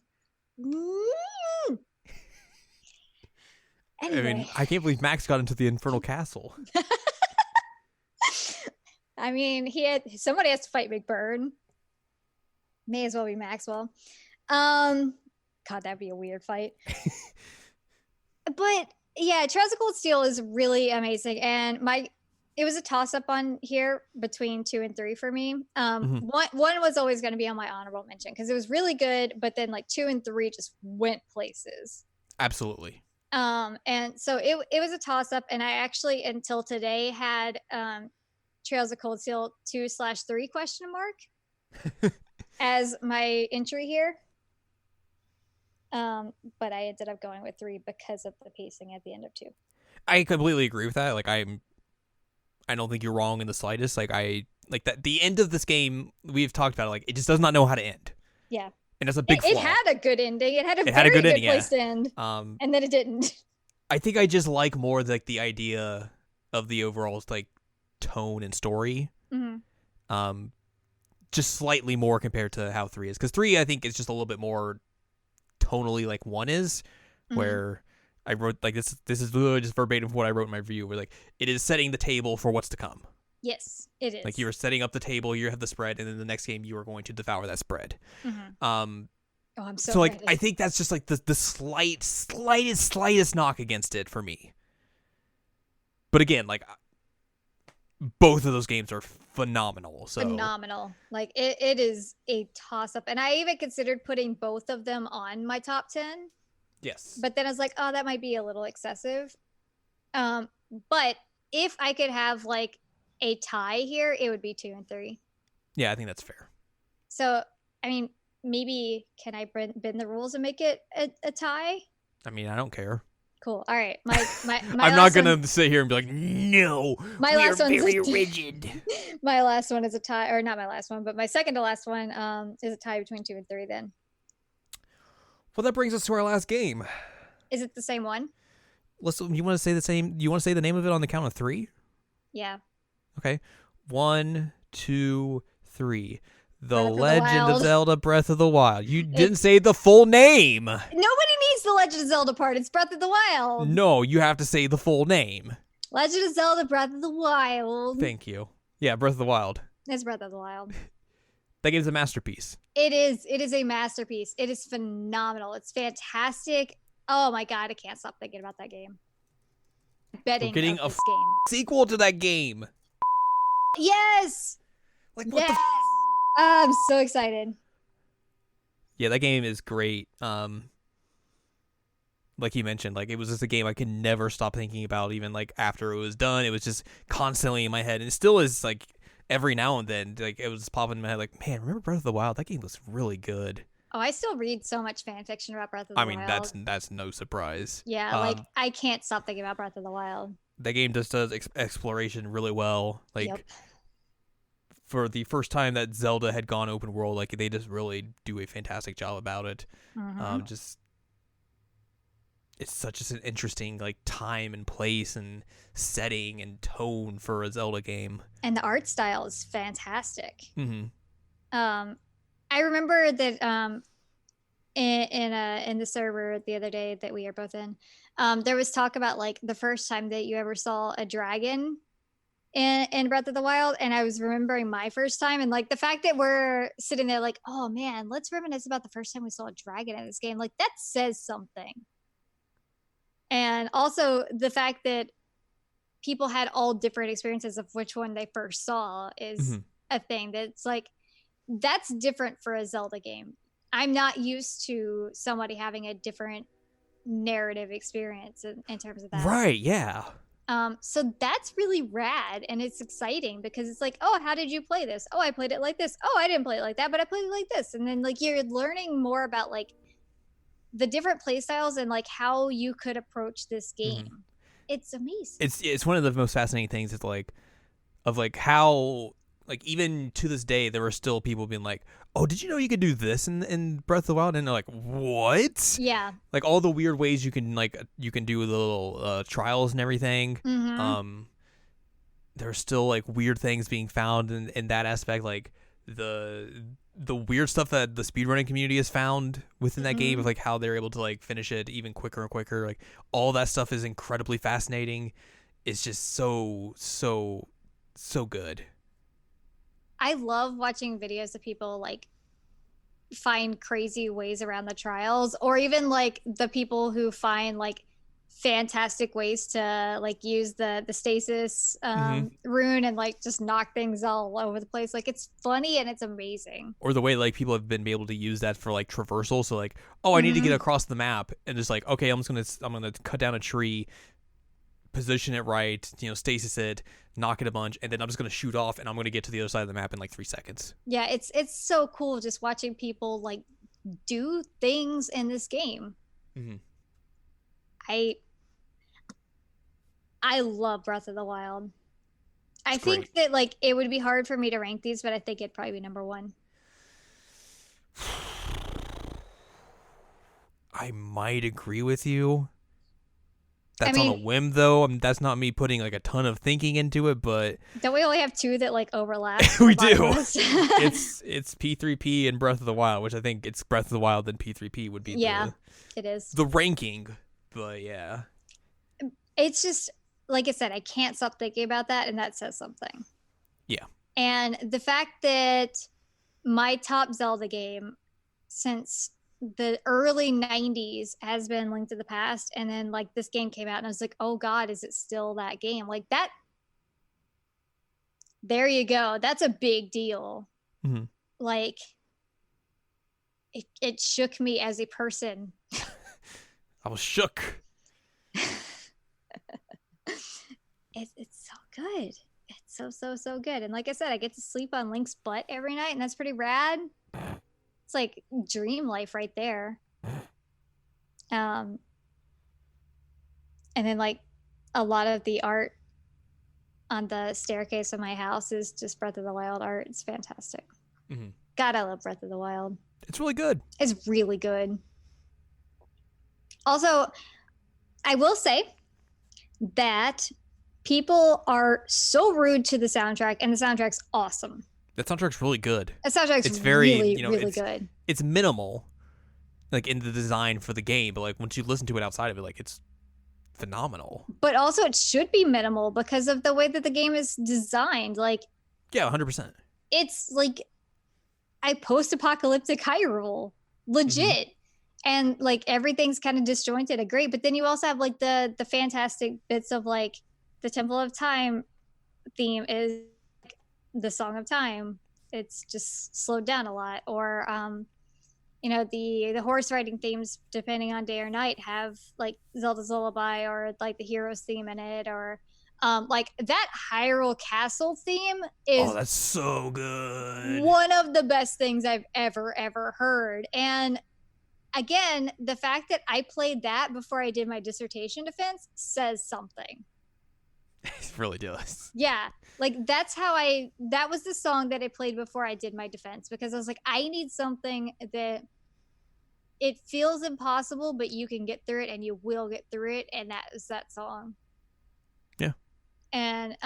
I mean, anyway, I can't believe Max got into the Infernal Castle. I mean, somebody has to fight Big Bird. May as well be Maxwell. God, that'd be a weird fight. But yeah, Trails of Cold Steel is really amazing, and it was a toss up on here between 2 and 3 for me. Mm-hmm. One was always going to be on my honorable mention because it was really good, but then like 2 and 3 just went places. Absolutely. And so it was a toss up, and I actually until today had Trails of Cold Steel 2/3 question mark as my entry here. But I ended up going with 3 because of the pacing at the end of 2. I completely agree with that. Like I don't think you're wrong in the slightest. Like I like that the end of this game we've talked about it, like it just does not know how to end. Yeah. And that's a big flaw. It had a good ending. It had a very good ending, place yeah. to end. And then it didn't. I think I just like more like the idea of the overall like tone and story. Mm-hmm. Just slightly more compared to how 3 is, because 3 I think is just a little bit more tonally like 1 is, where I wrote like this is literally just verbatim what I wrote in my review, where like it is setting the table for what's to come. Yes, it is. Like you are setting up the table, you have the spread, and then the next game you are going to devour that spread. Mm-hmm. Oh, I'm so like ready. I think that's just like the slightest knock against it for me. But again, like both of those games are phenomenal. So phenomenal. Like it is a toss up, and I even considered putting both of them on my top 10. Yes. But then I was like, oh, that might be a little excessive. But if I could have like a tie here, it would be 2 and 3. Yeah, I think that's fair. So, I mean, maybe can I bend the rules and make it a tie? I mean, I don't care. Cool. All right. My I'm not gonna sit here and be like, no, my we are last one's very rigid. My last one is a tie, or not my last one, but my second to last one is a tie between 2 and 3. Then. Well, that brings us to our last game. Is it the same one? You want to say the same? You want to say the name of it on the count of 3? Yeah. Okay. 1, 2, 3. The Breath of the Legend of Wild. Zelda: Breath of the Wild. You didn't say the full name. Nobody needs the Legend of Zelda part. It's Breath of the Wild. No, you have to say the full name. Legend of Zelda: Breath of the Wild. Thank you. Yeah, Breath of the Wild. It's Breath of the Wild. That game's a masterpiece. It is. It is a masterpiece. It is phenomenal. It's fantastic. Oh my god, I can't stop thinking about that game. Betting We're getting of a this game. sequel to that game. Yes. Like what Yes. the? I'm so excited. Yeah, that game is great. Like you mentioned, like it was just a game I could never stop thinking about. Even like after it was done, it was just constantly in my head, and it still is. Like every now and then, like it was popping in my head. Like, man, remember Breath of the Wild? That game was really good. Oh, I still read so much fan fiction about Breath of the Wild. I mean, that's no surprise. Yeah, like I can't stop thinking about Breath of the Wild. That game just does exploration really well. Like Yep. for the first time that Zelda had gone open world, like they just really do a fantastic job about it. Mhm. Just it's such an interesting like time and place and setting and tone for a Zelda game. And the art style is fantastic. Mm-hmm. I remember that in the server the other day that we are both in, there was talk about like the first time that you ever saw a dragon in Breath of the Wild, and I was remembering my first time, and like the fact that we're sitting there like, oh man, let's reminisce about the first time we saw a dragon in this game. Like that says something. And also the fact that people had all different experiences of which one they first saw is a thing that's like, that's different for a Zelda game. I'm not used to somebody having a different narrative experience in terms of that. Right, yeah. So that's really rad, and it's exciting because it's like, oh, how did you play this? Oh, I played it like this. Oh, I didn't play it like that, but I played it like this. And then like you're learning more about like the different play styles and like how you could approach this game. It's amazing. It's one of the most fascinating things. It's like of like how like even to this day there were still people being like, "Oh, did you know you could do this in Breath of the Wild?" And they're like, "What?" Yeah. Like all the weird ways you can do the little trials and everything. Mm-hmm. There's still like weird things being found in that aspect, like the weird stuff that the speedrunning community has found within that game Mm-hmm. of like how they're able to like finish it even quicker and quicker. Like all that stuff is incredibly fascinating. It's just so good. I love watching videos of people like find crazy ways around the trials, or even like the people who find like fantastic ways to like use the stasis Mm-hmm. rune and like just knock things all over the place. Like it's funny and it's amazing. Or the way like people have been able to use that for like traversal. So like, oh, I need to get Mm-hmm. across the map, and just like, okay, I'm gonna cut down a tree, position it right, stasis it, knock it a bunch, and then I'm just gonna shoot off, and I'm gonna get to the other side of the map in like 3 seconds. Yeah, it's so cool just watching people like do things in this game. Mm-hmm. I I love Breath of the Wild. I It's great. think that like it would be hard for me to rank these, but I think it'd probably be number one. I might agree with you. I That's on a mean, whim, though. That's not me putting like a ton of thinking into it, but don't we only have two that like overlap? we do. It's It's P3P and Breath of the Wild, which I think it's Breath of the Wild then P3P would be yeah, it is. the ranking. But yeah, It's just like I said, I can't stop thinking about that, and that says something. yeah. And the fact that my top Zelda game since the early 90s has been Link to the Past, and then like this game came out and I was like, oh god, is it still that game? Like that, there you go, that's a big deal. Mm-hmm. Like it shook me as a person. I was shook. It's so good. It's so good. And like I said, I get to sleep on Link's butt every night, and that's pretty rad. It's like dream life right there. And then like a lot of the art on the staircase of my house is just Breath of the Wild art. It's fantastic. Mm-hmm. God, I love Breath of the Wild. It's really good. It's really good. Also, I will say that people are so rude to the soundtrack, and the soundtrack's awesome. The soundtrack's really good. The soundtrack's It's very, really good. It's minimal, like in the design for the game, but like once you listen to it outside of it, like it's phenomenal. But also, it should be minimal because of the way that the game is designed. Like, Yeah, 100%. it's like a post-apocalyptic Hyrule, legit. And like everything's kind of disjointed and great, but then you also have like the fantastic bits of like the Temple of Time theme is like, the Song of Time. It's just slowed down a lot, or the horse riding themes, depending on day or night, have like Zelda's Lullaby or like the Heroes theme in it, or like that Hyrule Castle theme is that's so good. one of the best things I've ever heard. And again, the fact that I played that before I did my dissertation defense says something. It really does. Yeah, like that was the song that I played before I did my defense, because I was like, I need something that it feels impossible, but you can get through it, and you will get through it, and that is that song. Yeah. And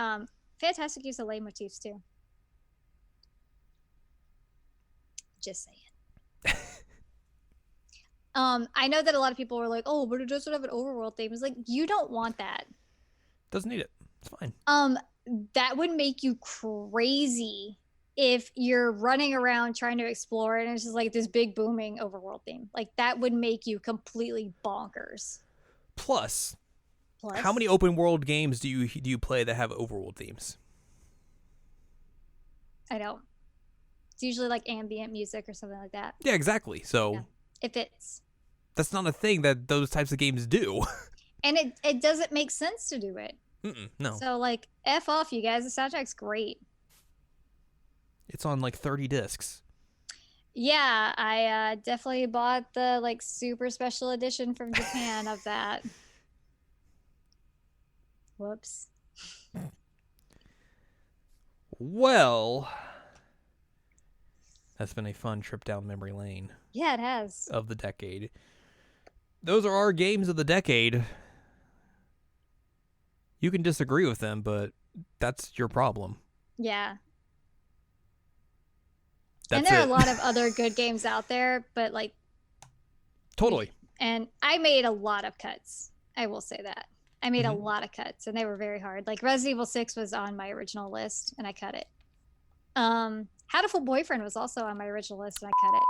fantastic use of leitmotifs too. Just saying. I know that a lot of people were like, "Oh, but it doesn't have an overworld theme." It's like, you don't want that. Doesn't need it. It's fine. That would make you crazy if you're running around trying to explore and it's just like this big booming overworld theme. Like that would make you completely bonkers. Plus, how many open world games do you play that have overworld themes? I don't. It's usually like ambient music or something like that. Yeah, exactly. So. Yeah. If it's that's not a thing that those types of games do. And it doesn't make sense to do it. No. So like, F off, you guys. The soundtrack's great. It's on like 30 discs. Yeah, I definitely bought the like super special edition from Japan of that. Whoops. Well, that's been a fun trip down memory lane Yeah, it has. of the decade. Those are our games of the decade. You can disagree with them, but that's your problem. Yeah. That's and there it. are a lot of other good games out there, but like Totally. And I made a lot of cuts. I will say that. I made a lot of cuts and they were very hard. Like Resident Evil 6 was on my original list and I cut it. Hatful Boyfriend was also on my original list and I cut it.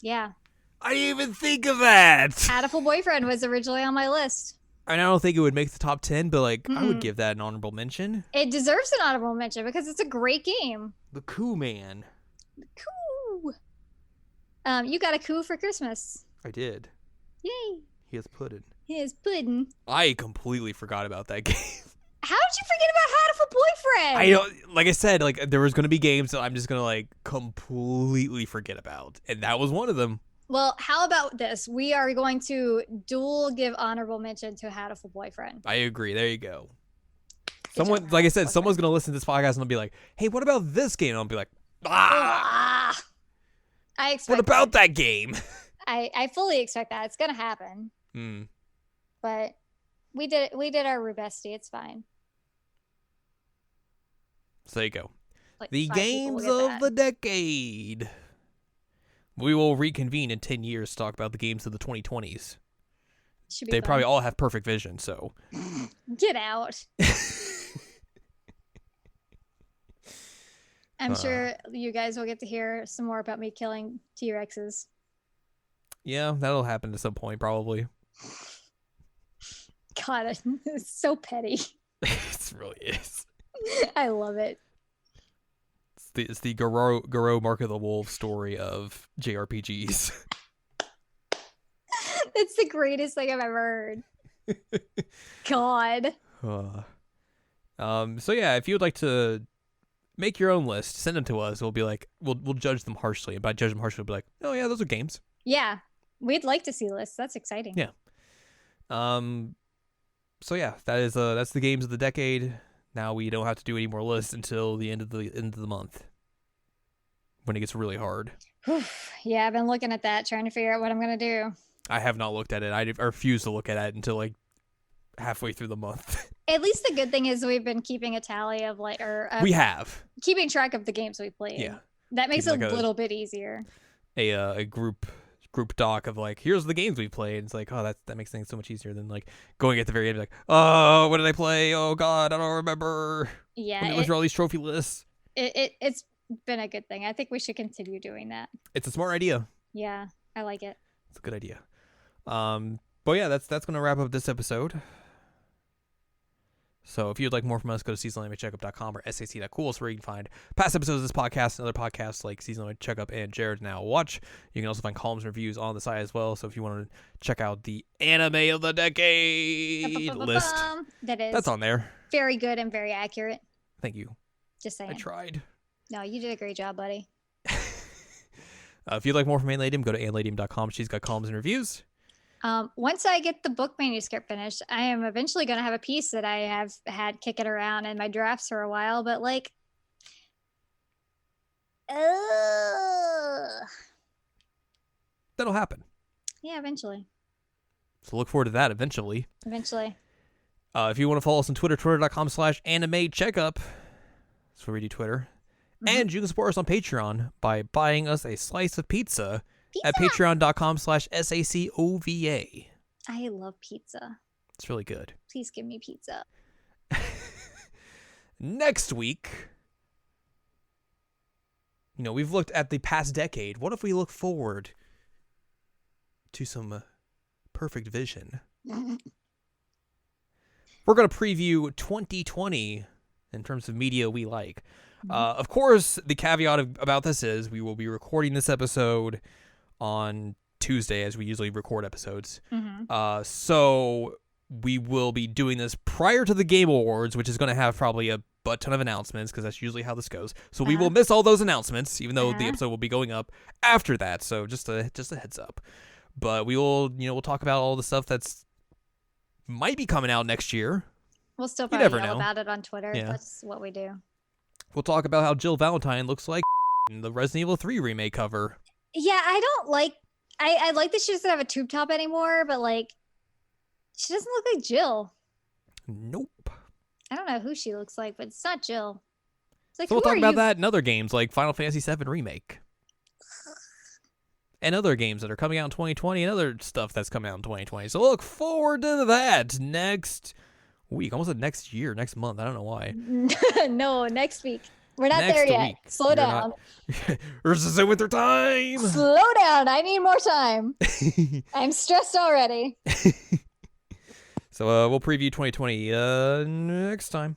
Yeah. I didn't even think of that. Hatful Boyfriend was originally on my list. And I don't think it would make the top 10, but like I would give that an honorable mention. It deserves an honorable mention because it's a great game. The Coup Man. Coup. You got a coup for Christmas. I did. Yay. He has pudding. His pudding. I completely forgot about that game. How did you forget about Hatful Boyfriend? I don't, like I said, like there was going to be games that I'm just going to like completely forget about. And that was one of them. Well, how about this? We are going to dual give honorable mention to Hatful Boyfriend. I agree. There you go. Someone, like I said, someone's going to listen to this podcast and they'll be like, hey, what about this game? And I'll be like, I expect what about that game? I fully expect that. It's going to happen. But we did our Rubesti. It's fine. So there you go. Like the games of the decade. We will reconvene in 10 years to talk about the games of the 2020s. They probably all have perfect vision, so. Get out. I'm sure you guys will get to hear some more about me killing T-Rexes. Yeah, that'll happen at some point, probably. God, it's so petty. It really is. I love it. It's the Garou Mark of the Wolf story of JRPGs. It's the greatest thing I've ever heard. God. So yeah, if you would like to make your own list, send them to us. We'll be like, we'll judge them harshly, and by judge them harshly, we'll be like, oh yeah, those are games. Yeah, we'd like to see lists. That's exciting. Yeah. So yeah, that's the games of the decade. Now we don't have to do any more lists until the end of the month, when it gets really hard. Yeah, I've been looking at that, trying to figure out what I'm gonna do. I have not looked at it. I refuse to look at it until like halfway through the month. At least the good thing is we've been keeping a tally of we have keeping track of the games we played. Yeah, that makes it a little bit easier. A group doc of like, here's the games we played. It's like, oh, that makes things so much easier than like going at the very end, like, oh, what did I play? Oh God, I don't remember. Yeah, let me look through all these trophy lists. It's been a good thing. I think we should continue doing that. It's a smart idea. Yeah, I like it. It's a good idea. But yeah, that's gonna wrap up this episode. So if you'd like more from us, go to seasonallimecheckup.com or sac.cool, where you can find past episodes of this podcast and other podcasts like Seasonal Anime Checkup and Jared Now Watch. You can also find columns and reviews on the site as well. So if you want to check out the anime of the decade list, that's on there. Very good and very accurate. Thank you. Just saying. I tried. No, you did a great job, buddy. If you'd like more from Anne Ladyem, go to AnneLadyem.com. She's got columns and reviews. Once I get the book manuscript finished, I am eventually going to have a piece that I have had kicking around in my drafts for a while, but like, that'll happen. Yeah, eventually. So look forward to that eventually. Eventually. If you want to follow us on Twitter, twitter.com/animecheckup. That's where we do Twitter. And you can support us on Patreon by buying us a slice of pizza. At patreon.com/SACOVA. I love pizza. It's really good. Please give me pizza. Next week, we've looked at the past decade. What if we look forward to some perfect vision? We're going to preview 2020 in terms of media we like. Of course, the caveat about this is we will be recording this episode on Tuesday, as we usually record episodes. So we will be doing this prior to the Game Awards, which is going to have probably a butt ton of announcements, because that's usually how this goes. So we will miss all those announcements, even though the episode will be going up after that. So just a heads up. But we will, we'll talk about all the stuff that's might be coming out next year. We'll still probably yell about it on Twitter. Yeah. That's what we do. We'll talk about how Jill Valentine looks like in the Resident Evil 3 remake cover. Yeah, I don't like. I like that she doesn't have a tube top anymore, but like, she doesn't look like Jill. Nope. I don't know who she looks like, but it's not Jill. It's like, So we'll who talk are about you? that in other games like Final Fantasy VII Remake. And other games that are coming out in 2020 and other stuff that's coming out in 2020. So look forward to that next week. Almost said next year, next month. I don't know why. No, next week. We're not Next there yet. week. Slow You're down. Versus it with their time. Slow down. I need more time. I'm stressed already. So we'll preview 2020 next time.